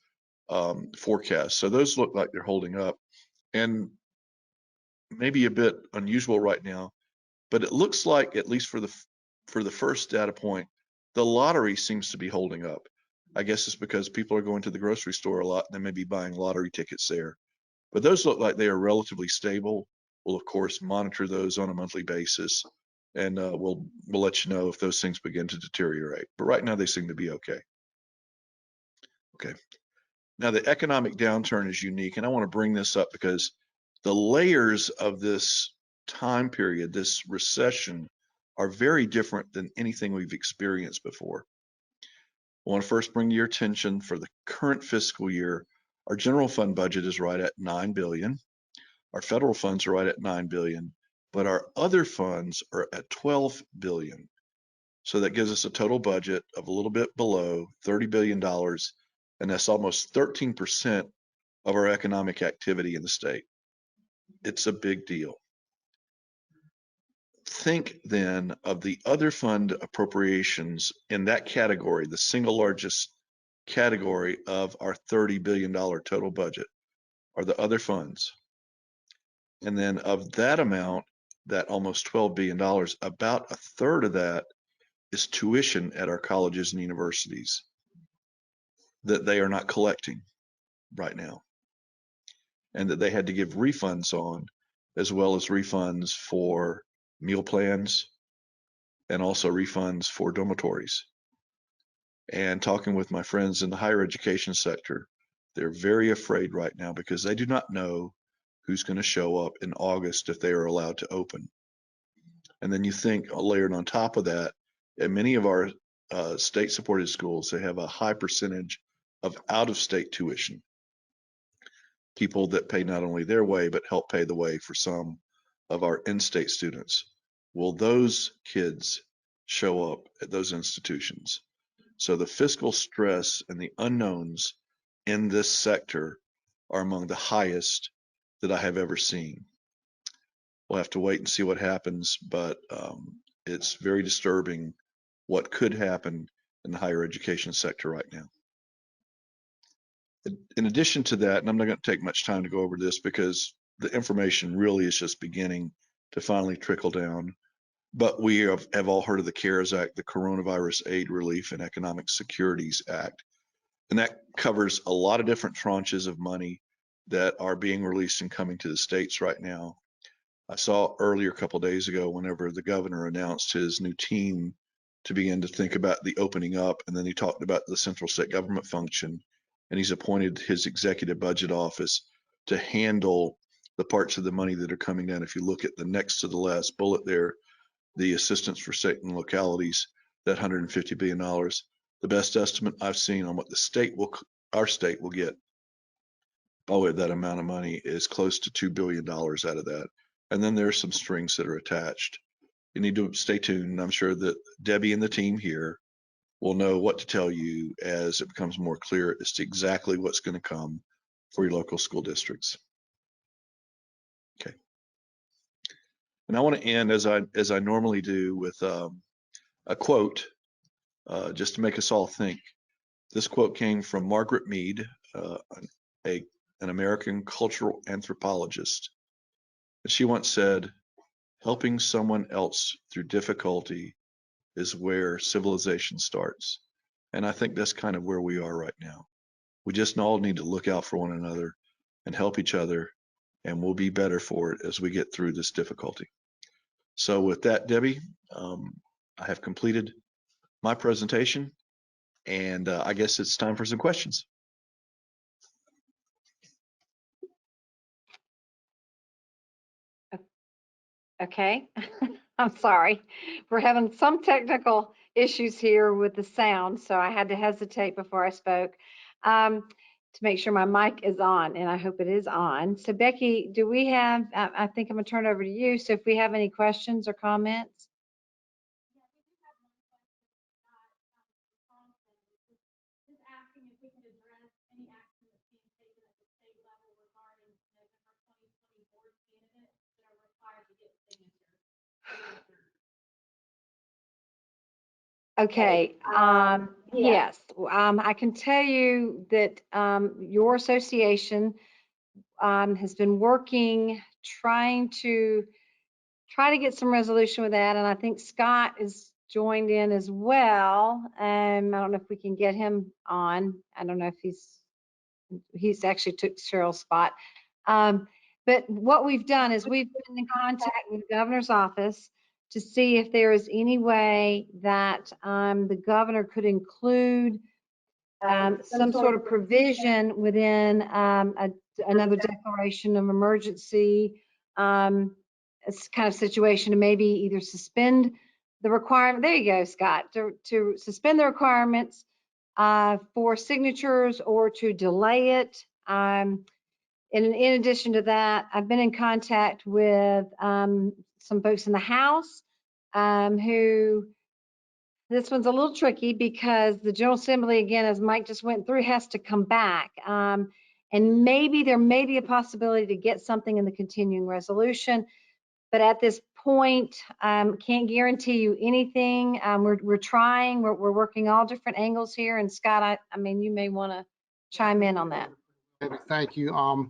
forecast. So those look like they're holding up, and maybe a bit unusual right now, but it looks like, at least for the first data point, the lottery seems to be holding up. I guess it's because people are going to the grocery store a lot and they may be buying lottery tickets there. But those look like they are relatively stable. We'll of course monitor those on a monthly basis, and we'll let you know if those things begin to deteriorate. But right now they seem to be okay. Okay. Now the economic downturn is unique, and I want to bring this up because the layers of this time period, this recession, are very different than anything we've experienced before. I want to first bring to your attention, for the current fiscal year, our general fund budget is right at $9 billion. Our federal funds are right at $9 billion, but our other funds are at $12 billion. So that gives us a total budget of a little bit below $30 billion, and that's almost 13% of our economic activity in the state. It's a big deal. Think then of the other fund appropriations in that category, the single largest category of our $30 billion total budget are the other funds. And then of that amount, that almost $12 billion, about a third of that is tuition at our colleges and universities that they are not collecting right now, and that they had to give refunds on, as well as refunds for meal plans and also refunds for dormitories. And talking with my friends in the higher education sector, they're very afraid right now because they do not know who's going to show up in August if they are allowed to open. And then you think, layered on top of that, at many of our state-supported schools, they have a high percentage of out-of-state tuition. People that pay not only their way, but help pay the way for some of our in-state students. Will those kids show up at those institutions? So the fiscal stress and the unknowns in this sector are among the highest that I have ever seen. We'll have to wait and see what happens, but it's very disturbing what could happen in the higher education sector right now. In addition to that, and I'm not going to take much time to go over this because the information really is just beginning to finally trickle down, but we have all heard of the CARES Act, the Coronavirus Aid, Relief, and Economic Securities Act. And that covers a lot of different tranches of money that are being released and coming to the states right now. I saw earlier, a couple of days ago, whenever the governor announced his new team to begin to think about the opening up, and then he talked about the central state government function, and he's appointed his executive budget office to handle the parts of the money that are coming down. If you look at the next to the last bullet there, the assistance for state and localities, that $150 billion, the best estimate I've seen on what our state will get with that amount of money is close to $2 billion out of that. And then there's some strings that are attached. You need to stay tuned. I'm sure that Debbie and the team here will know what to tell you as it becomes more clear as to exactly what's going to come for your local school districts. Okay. And I want to end as I normally do with a quote, just to make us all think. This quote came from Margaret Mead, an American cultural anthropologist. And she once said, "Helping someone else through difficulty is where civilization starts." And I think that's kind of where we are right now. We just all need to look out for one another and help each other, and we'll be better for it as we get through this difficulty. So with that, Debbie, I have completed my presentation, and I guess it's time for some questions. Okay, I'm sorry. We're having some technical issues here with the sound, so I had to hesitate before I spoke to make sure my mic is on, and I hope it is on. So Becky, do we have, I think I'm gonna turn it over to you. So if we have any questions or comments. Okay, yes, I can tell you that your association has been working, trying to get some resolution with that, and I think Scott is joined in as well. I don't know if we can get him on. I don't know if he's actually took Cheryl's spot. But what we've done is we've been in contact with the governor's office to see if there is any way that the governor could include some sort of provision within another declaration of emergency kind of situation to maybe either suspend the requirement. There you go, Scott, to suspend the requirements for signatures or to delay it. In addition to that, I've been in contact with some folks in the House who, this one's a little tricky because the General Assembly, again, as Mike just went through, has to come back. And maybe there may be a possibility to get something in the continuing resolution. But at this point, can't guarantee you anything. We're trying, we're working all different angles here. And Scott, I mean, you may want to chime in on that. Thank you.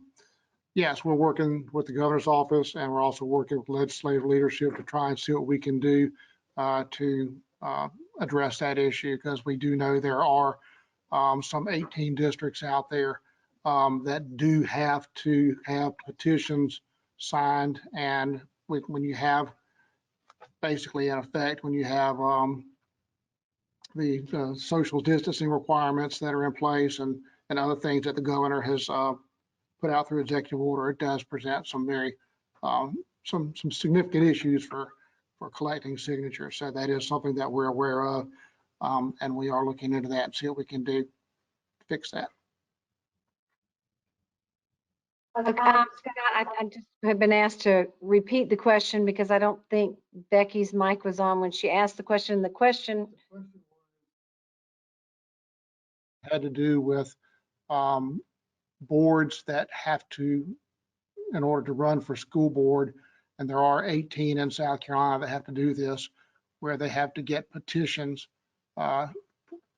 Yes, we're working with the governor's office, and we're also working with legislative leadership to try and see what we can do to address that issue, because we do know there are some 18 districts out there that do have to have petitions signed. And when you have, basically in effect, when you have the social distancing requirements that are in place and other things that the governor has put out through executive order, it does present some very some significant issues for collecting signatures. So that is something that we're aware of, and we are looking into that and see what we can do to fix that. Scott, I just have been asked to repeat the question because I don't think Becky's mic was on when she asked the question. The question Had to do with boards that have to, in order to run for school board, and there are 18 in South Carolina that have to do this, where they have to get petitions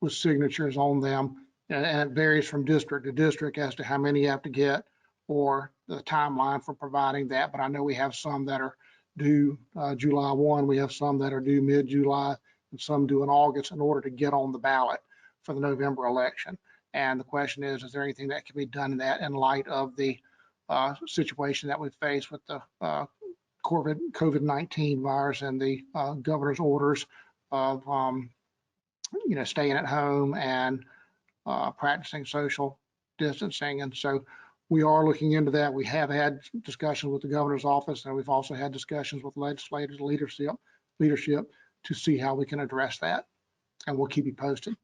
with signatures on them, and it varies from district to district as to how many you have to get or the timeline for providing that. But I know we have some that are due July 1, we have some that are due mid-July, and some due in August in order to get on the ballot for the November election. And the question is there anything that can be done in that in light of the situation that we face with the COVID-19 virus and the governor's orders of staying at home and practicing social distancing. And so we are looking into that. We have had discussions with the governor's office, and we've also had discussions with legislative leadership to see how we can address that. And we'll keep you posted.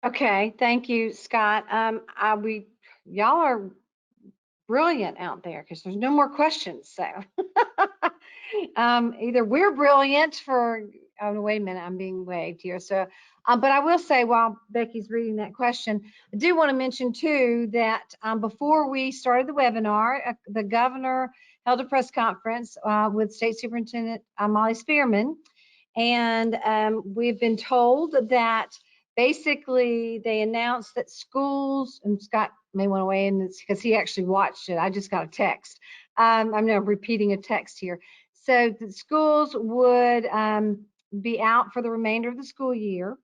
Okay, thank you, Scott. Y'all are brilliant out there because there's no more questions. So either we're brilliant for, oh, wait a minute, I'm being waved here. So, but I will say while Becky's reading that question, I do want to mention too that before we started the webinar, the governor held a press conference with State Superintendent Molly Spearman. And we've been told that basically they announced that schools, and Scott may want to weigh in because he actually watched it. I just got a text. I'm now repeating a text here. So the schools would be out for the remainder of the school year,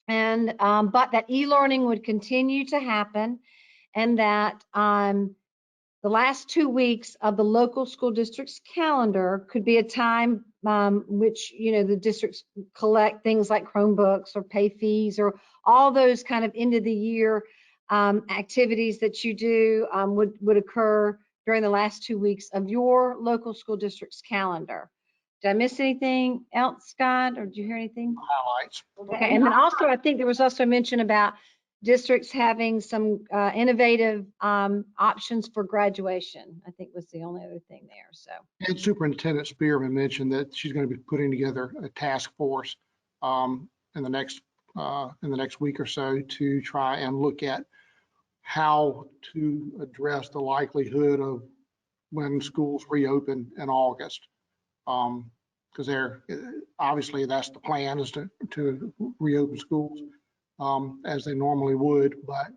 and but that e-learning would continue to happen, and that the last 2 weeks of the local school district's calendar could be a time which, the districts collect things like Chromebooks or pay fees or all those kind of end of the year activities that you do would occur during the last 2 weeks of your local school district's calendar. Did I miss anything else, Scott, or did you hear anything? Highlights. Okay, and then also I think there was also mention about districts having some innovative options for graduation, I think was the only other thing there. So. And Superintendent Spearman mentioned that she's going to be putting together a task force in the next week or so to try and look at how to address the likelihood of when schools reopen in August. Because obviously that's the plan, is to reopen schools as they normally would, but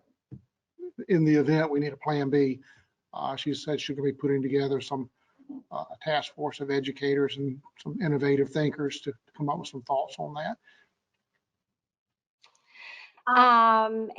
in the event we need a plan B. She said she's going to be putting together a task force of educators and some innovative thinkers to come up with some thoughts on that.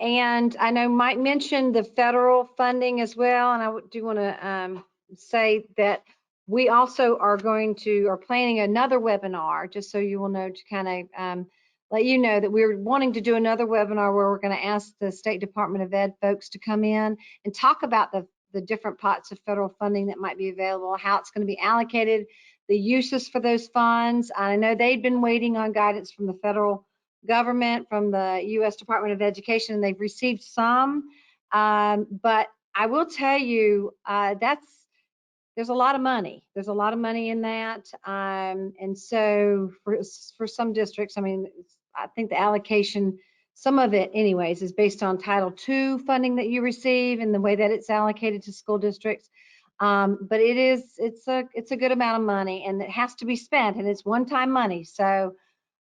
And I know Mike mentioned the federal funding as well, and I do want to say that we also are planning another webinar, just so you will know, to kind of let you know that we're wanting to do another webinar where we're going to ask the State Department of Ed folks to come in and talk about the different pots of federal funding that might be available, how it's going to be allocated, the uses for those funds. I know they'd been waiting on guidance from the federal government, from the U.S. Department of Education, and they've received some. But I will tell you, there's a lot of money. There's a lot of money in that. And so for some districts, I mean, I think the allocation, some of it anyways, is based on Title II funding that you receive and the way that it's allocated to school districts. But it's a good amount of money, and it has to be spent, and it's one-time money. So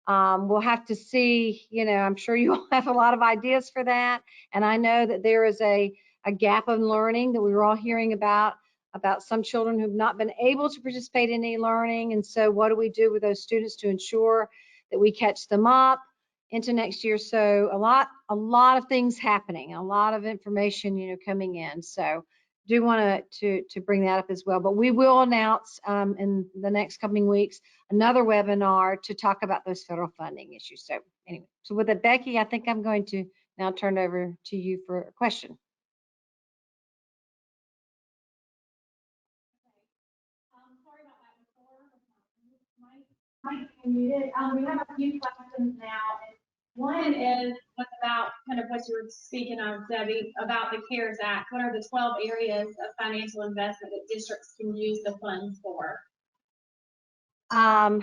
we'll have to see, I'm sure you'll have a lot of ideas for that. And I know that there is a gap in learning that we were all hearing about some children who've not been able to participate in e-learning. And so what do we do with those students to ensure that we catch them up into next year? So a lot of things happening, a lot of information, coming in. So do want to bring that up as well. But we will announce in the next coming weeks another webinar to talk about those federal funding issues. So anyway, so with that, Becky, I think I'm going to now turn over to you for a question. Sorry about that before. We have a few questions now. One is what's about kind of what you were speaking of, Debbie, about the CARES Act. What are the 12 areas of financial investment that districts can use the funds for? I'm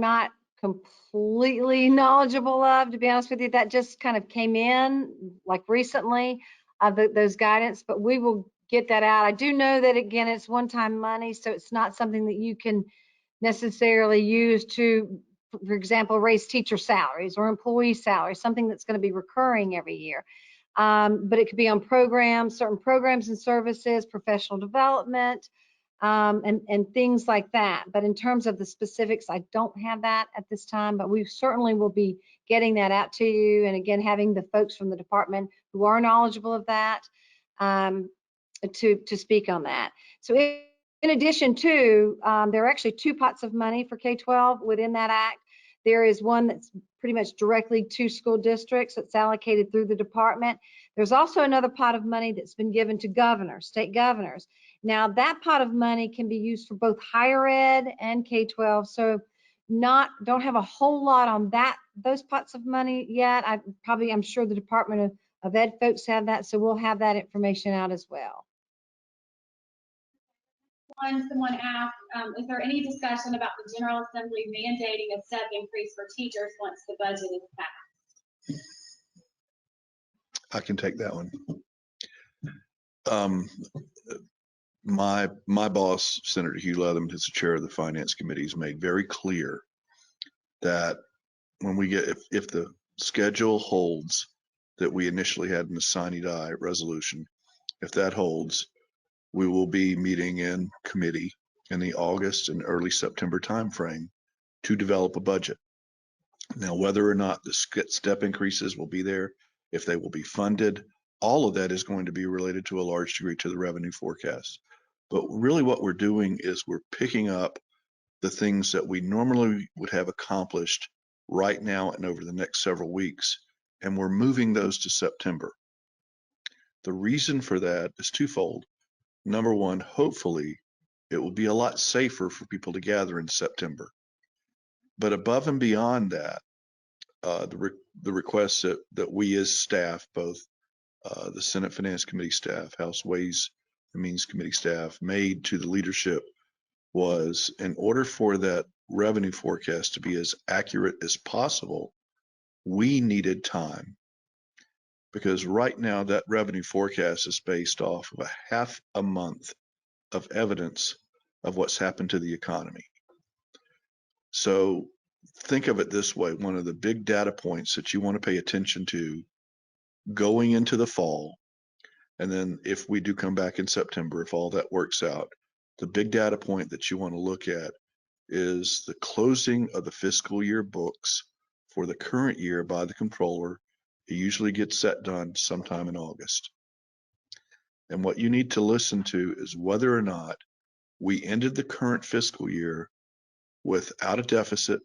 not completely knowledgeable of, to be honest with you. That just kind of came in like recently, those guidance, but we will get that out. I do know that, again, it's one-time money, so it's not something that you can necessarily use to, for example, raise teacher salaries or employee salaries, something that's going to be recurring every year. But it could be on programs, certain programs and services, professional development, and things like that. But in terms of the specifics, I don't have that at this time, but we certainly will be getting that out to you. And again, having the folks from the department who are knowledgeable of that to speak on that. So in addition to, there are actually two pots of money for K-12 within that act. There is one that's pretty much directly to school districts that's allocated through the department. There's also another pot of money that's been given to governors, state governors. Now that pot of money can be used for both higher ed and K-12. So don't have a whole lot on those pots of money yet. I'm sure the Department of Ed folks have that. So we'll have that information out as well. Someone asked, is there any discussion about the General Assembly mandating a step increase for teachers once the budget is passed? I can take that one. My boss, Senator Hugh Leatham, who's the chair of the Finance Committee, has made very clear that when we get, if the schedule holds that we initially had in the sine die resolution, if that holds, we will be meeting in committee in the August and early September timeframe to develop a budget. Now, whether or not the step increases will be there, if they will be funded, all of that is going to be related to a large degree to the revenue forecast. But really what we're doing is we're picking up the things that we normally would have accomplished right now and over the next several weeks, and we're moving those to September. The reason for that is twofold. Number one, hopefully it will be a lot safer for people to gather in September. But above and beyond that, the requests that we as staff, both the Senate Finance Committee staff, House Ways and Means Committee staff, made to the leadership was, in order for that revenue forecast to be as accurate as possible, we needed time. Because right now that revenue forecast is based off of a half a month of evidence of what's happened to the economy. So think of it this way: one of the big data points that you want to pay attention to going into the fall, and then if we do come back in September, if all that works out, the big data point that you want to look at is the closing of the fiscal year books for the current year by the controller. It usually gets that done sometime in August. And what you need to listen to is whether or not we ended the current fiscal year without a deficit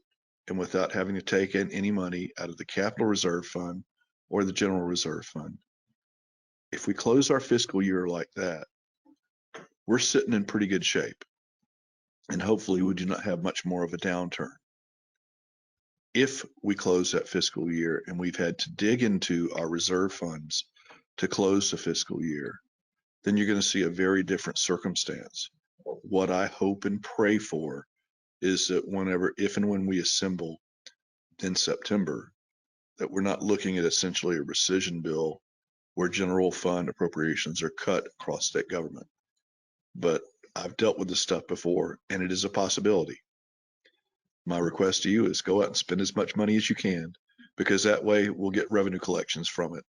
and without having to take in any money out of the capital reserve fund or the general reserve fund. If we close our fiscal year like that, we're sitting in pretty good shape. And hopefully we do not have much more of a downturn. If we close that fiscal year and we've had to dig into our reserve funds to close the fiscal year, then you're going to see a very different circumstance. What I hope and pray for is that if and when we assemble in September, that we're not looking at essentially a rescission bill where general fund appropriations are cut across state government. But I've dealt with this stuff before, and it is a possibility. My request to you is go out and spend as much money as you can, because that way we'll get revenue collections from it.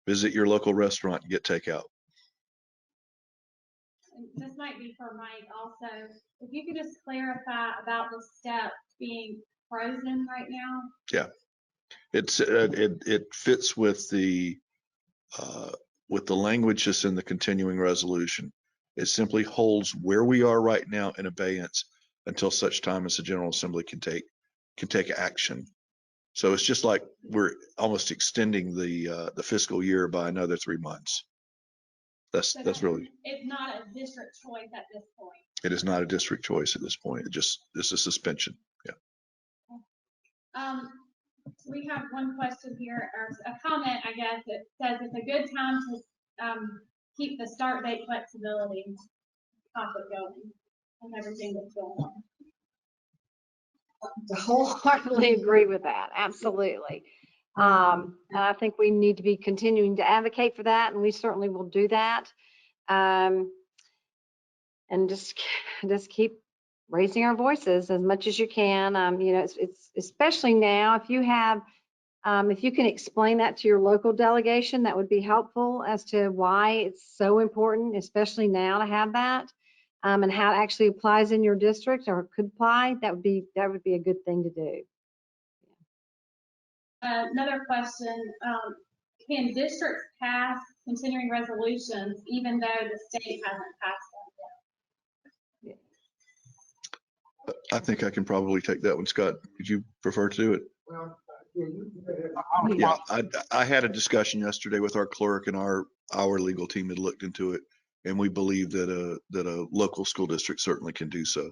Visit your local restaurant and get takeout. This might be for Mike also. If you could just clarify about the step being frozen right now. Yeah, it fits with the with the language that's in the continuing resolution, it simply holds where we are right now in abeyance until such time as the General Assembly can take action. So it's just like we're almost extending the fiscal year by another 3 months. That's really. It's not a district choice at this point. It is not a district choice at this point. It's a suspension. Yeah. We have one question here, or a comment, I guess. It says it's a good time to keep the start date flexibility topic going and everything that's going on. Wholeheartedly agree with that. Absolutely. And I think we need to be continuing to advocate for that, and we certainly will do that. And just keep raising our voices as much as you can. You know, it's especially now, if you have, if you can explain that to your local delegation, that would be helpful as to why it's so important, especially now, to have that, and how it actually applies in your district or could apply. That would be a good thing to do. Another question, can districts pass continuing resolutions even though the state hasn't passed them yet? I think I can probably take that one, Scott. Could you prefer to do it? Well, Yeah, I had a discussion yesterday with our clerk, and our legal team had looked into it, and we believe that a local school district certainly can do so.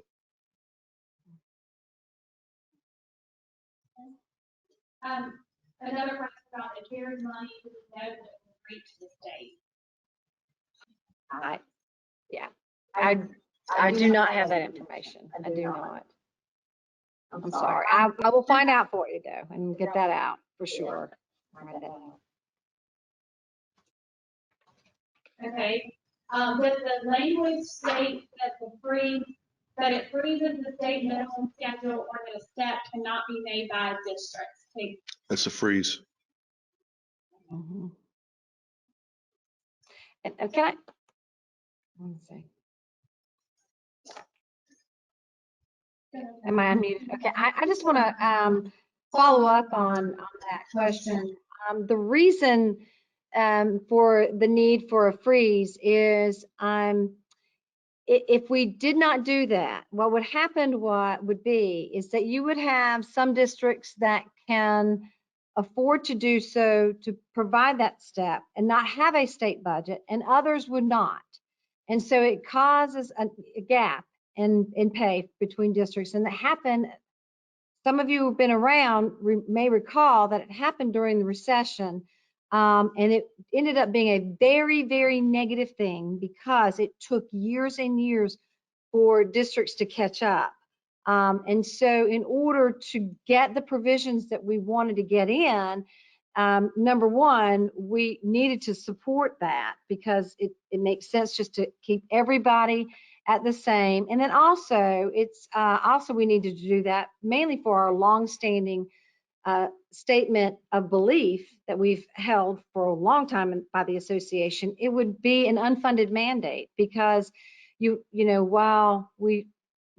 Another question about the CARES money, do we know that it will reach the state? I do not have that information. I do not. I'm sorry. I will find out for you though and get that out for sure. Write that down. Okay. Does the language state that it freezes the state minimum schedule, or that a step cannot be made by districts? It's a freeze. Mhm. And can I? Let me see. Am I unmuted? Okay, I just want to follow up on that question. The reason for the need for a freeze is if we did not do that, what would happen would be is that you would have some districts that can afford to do so, to provide that step and not have a state budget, and others would not. And so it causes a gap in pay between districts. And that happened, some of you who've been around may recall that it happened during the recession. And it ended up being a very, very negative thing because it took years and years for districts to catch up. And so in order to get the provisions that we wanted to get in, number one, we needed to support that because it makes sense just to keep everybody at the same. And then also, we needed to do that mainly for our longstanding statement of belief that we've held for a long time by the association. It would be an unfunded mandate because you know, while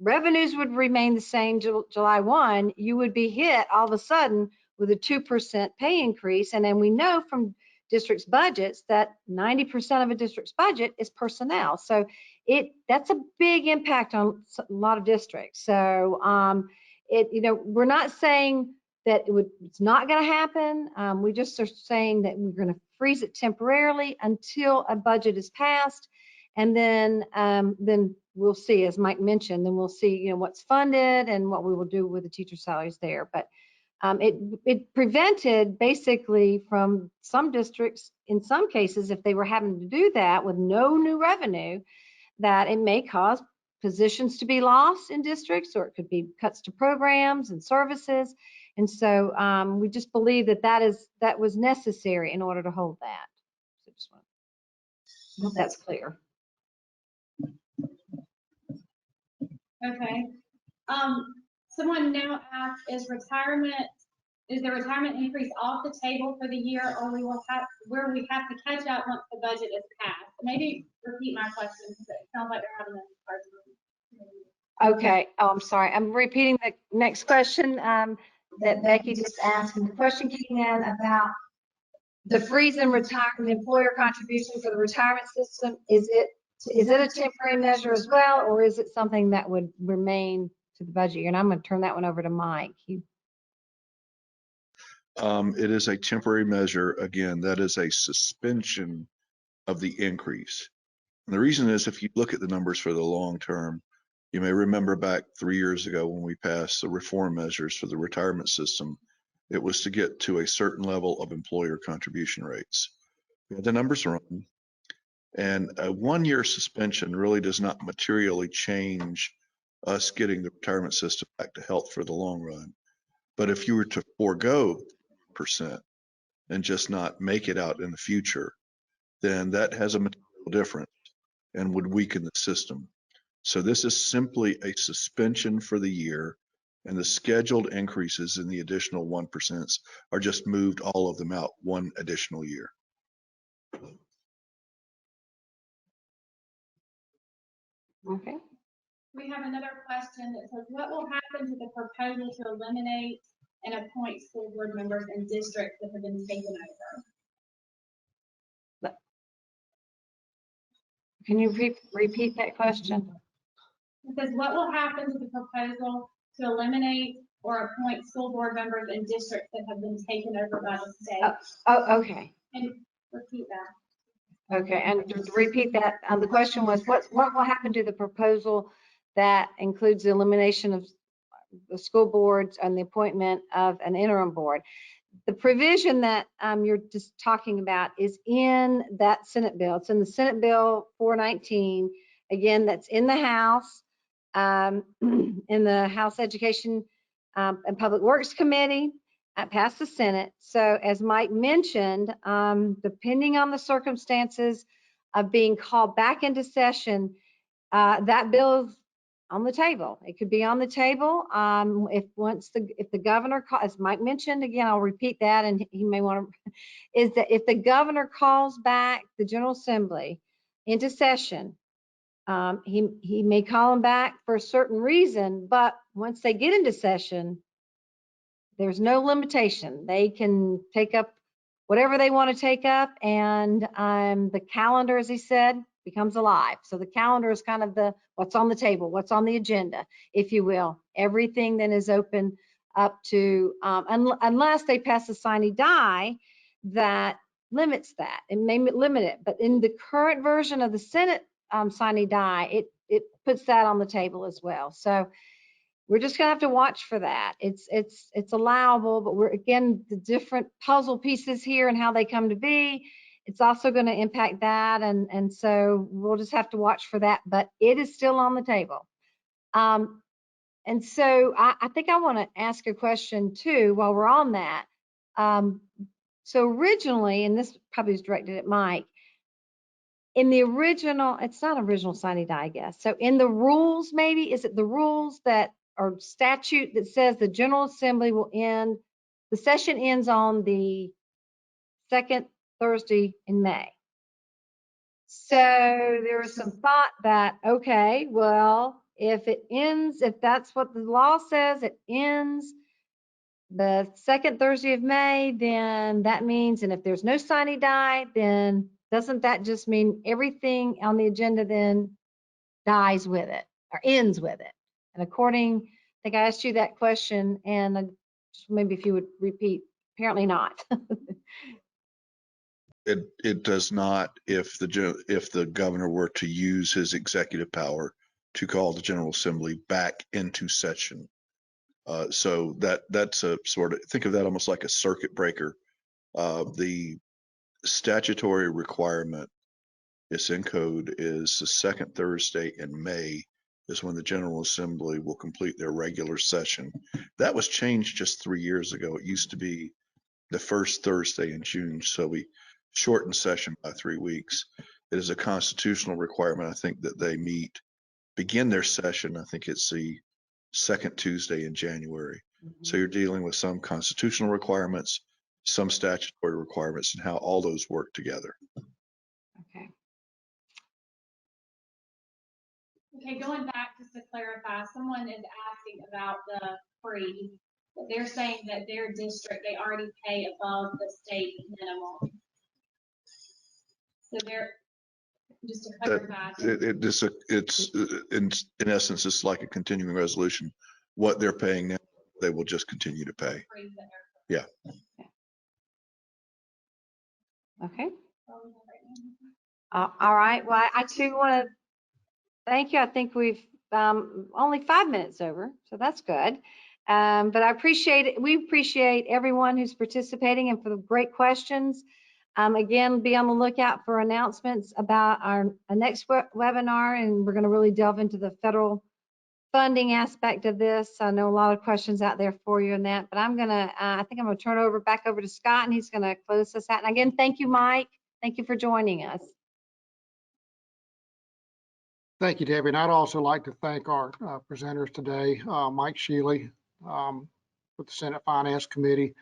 revenues would remain the same July 1, you would be hit all of a sudden with a 2% pay increase. And then we know from districts' budgets that 90% of a district's budget is personnel. So that's a big impact on a lot of districts. So you know, we're not saying that it's not going to happen. We just are saying that we're going to freeze it temporarily until a budget is passed, and then we'll see, as Mike mentioned, then we'll see, you know, what's funded and what we will do with the teacher salaries there. But it prevented basically from some districts, in some cases, if they were having to do that with no new revenue, that it may cause positions to be lost in districts, or it could be cuts to programs and services. And so we just believe that was necessary in order to hold that. So just want to hope that's clear. Okay. Someone now asked, is the retirement increase off the table for the year, or where we have to catch up once the budget is passed? Maybe repeat my question because it sounds like they're having a hard time. Okay. Oh, I'm sorry. I'm repeating the next question that Becky just asked. And the question came in about the freeze in the employer contribution for the retirement system, is it a temporary measure as well, or is it something that would remain to the budget year? And I'm going to turn that one over to Mike. It is a temporary measure. Again, that is a suspension of the increase. And the reason is, if you look at the numbers for the long term, you may remember back 3 years ago when we passed the reform measures for the retirement system, it was to get to a certain level of employer contribution rates. We had the numbers wrong. And a 1-year suspension really does not materially change us getting the retirement system back to health for the long run. But if you were to forego percent and just not make it out in the future, then that has a material difference and would weaken the system. So this is simply a suspension for the year, and the scheduled increases in the additional 1% are just moved all of them out one additional year. Okay. We have another question that says, what will happen to the proposal to eliminate and appoint school board members in districts that have been taken over? Can you repeat that question? It says, what will happen to the proposal to eliminate or appoint school board members in districts that have been taken over by the state? Oh, okay. And repeat that. Okay, and to repeat that, the question was, what will happen to the proposal that includes the elimination of the school boards and the appointment of an interim board? The provision that you're just talking about is in that Senate bill. It's in the Senate Bill 419. Again, that's in the House, in the House Education and Public Works Committee. Passed the Senate. So as Mike mentioned, depending on the circumstances of being called back into session, that bill is on the table. It could be on the table if the governor, as Mike mentioned, again, I'll repeat that, and he may want to, is that if the governor calls back the General Assembly into session, he may call them back for a certain reason, but once they get into session, there's no limitation. They can take up whatever they want to take up, and the calendar, as he said, becomes alive. So the calendar is kind of what's on the table, what's on the agenda, if you will. Everything then is open up to, unless they pass a sine die that limits that. It may limit it, but in the current version of the Senate sine die, it puts that on the table as well. So we're just gonna have to watch for that. It's allowable, but we're, again, the different puzzle pieces here and how they come to be, it's also going to impact that, and so we'll just have to watch for that. But it is still on the table. And so I think I want to ask a question too while we're on that. So originally, and this probably is directed at Mike, in the original, it's not original sine die, I guess. So in the rules, maybe, is it the rules that or statute that says the General Assembly will end, the session ends on the second Thursday in May. So there was some thought that, okay, well, if it ends, if that's what the law says, it ends the second Thursday of May, then that means, and if there's no sine die, then doesn't that just mean everything on the agenda then dies with it or ends with it? And according, I think I asked you that question, and maybe if you would repeat, apparently not. It does not if the governor were to use his executive power to call the General Assembly back into session. So that's a sort of, think of that almost like a circuit breaker. The statutory requirement, it's in code, is the second Thursday in May is when the General Assembly will complete their regular session. That was changed just 3 years ago. It used to be the first Thursday in June, so we shortened session by 3 weeks. It is a constitutional requirement, I think, that they begin their session. I think it's the second Tuesday in January. So you're dealing with some constitutional requirements, some statutory requirements, and how all those work together. Okay. Okay, going back just to clarify, someone is asking about the freeze. But they're saying that their district, they already pay above the state minimum. So they're, just to clarify. It's in essence, it's like a continuing resolution. What they're paying now, they will just continue to pay. Yeah. Okay. All right. Well, I too want to thank you. I think we've only 5 minutes over, so that's good. But I appreciate it. We appreciate everyone who's participating and for the great questions. Again, be on the lookout for announcements about our next webinar, and we're going to really delve into the federal funding aspect of this. I know a lot of questions out there for you in that, but I'm going to, I think I'm going to turn back over to Scott, and he's going to close us out. And again, thank you, Mike. Thank you for joining us. Thank you, Debbie. And I'd also like to thank our presenters today, Mike Shealy with the Senate Finance Committee,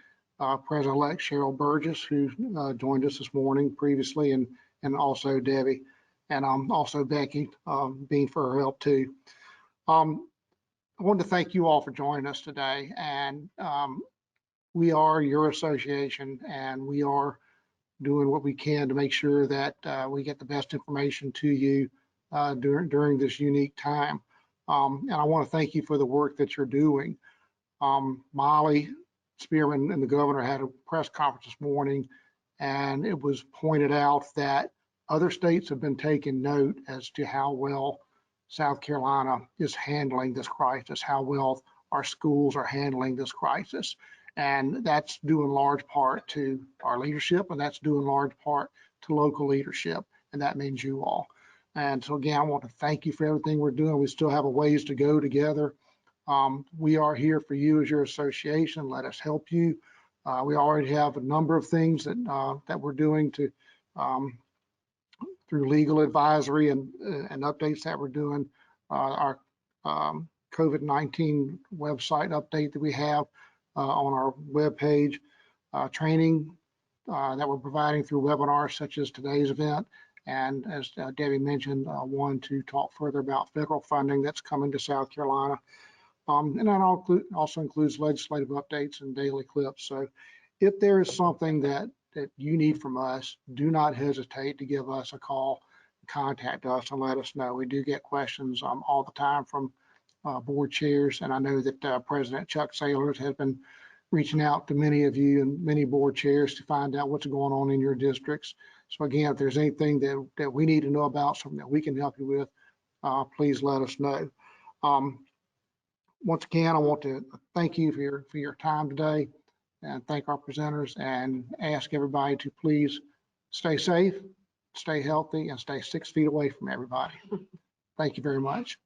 President-elect Cheryl Burgess, who joined us this morning previously, and also Debbie, and also Becky Bean for her help too. I wanted to thank you all for joining us today. And we are your association, and we are doing what we can to make sure that we get the best information to you during this unique time. And I want to thank you for the work that you're doing. Molly Spearman and the governor had a press conference this morning, and it was pointed out that other states have been taking note as to how well South Carolina is handling this crisis, how well our schools are handling this crisis. And that's due in large part to our leadership, and that's due in large part to local leadership, and that means you all. And so again, I want to thank you for everything we're doing. We still have a ways to go together. We are here for you as your association. Let us help you. We already have a number of things that we're doing to through legal advisory and updates that we're doing. Our COVID-19 website update that we have on our webpage, training that we're providing through webinars such as today's event. And as Debbie mentioned, one to talk further about federal funding that's coming to South Carolina. And that also includes legislative updates and daily clips. So if there is something that you need from us, do not hesitate to give us a call, contact us, and let us know. We do get questions all the time from board chairs, and I know that President Chuck Sailors has been reaching out to many of you and many board chairs to find out what's going on in your districts. So again, if there's anything that we need to know about, something that we can help you with, please let us know. Once again, I want to thank you for your time today, and thank our presenters, and ask everybody to please stay safe, stay healthy, and stay 6 feet away from everybody. Thank you very much.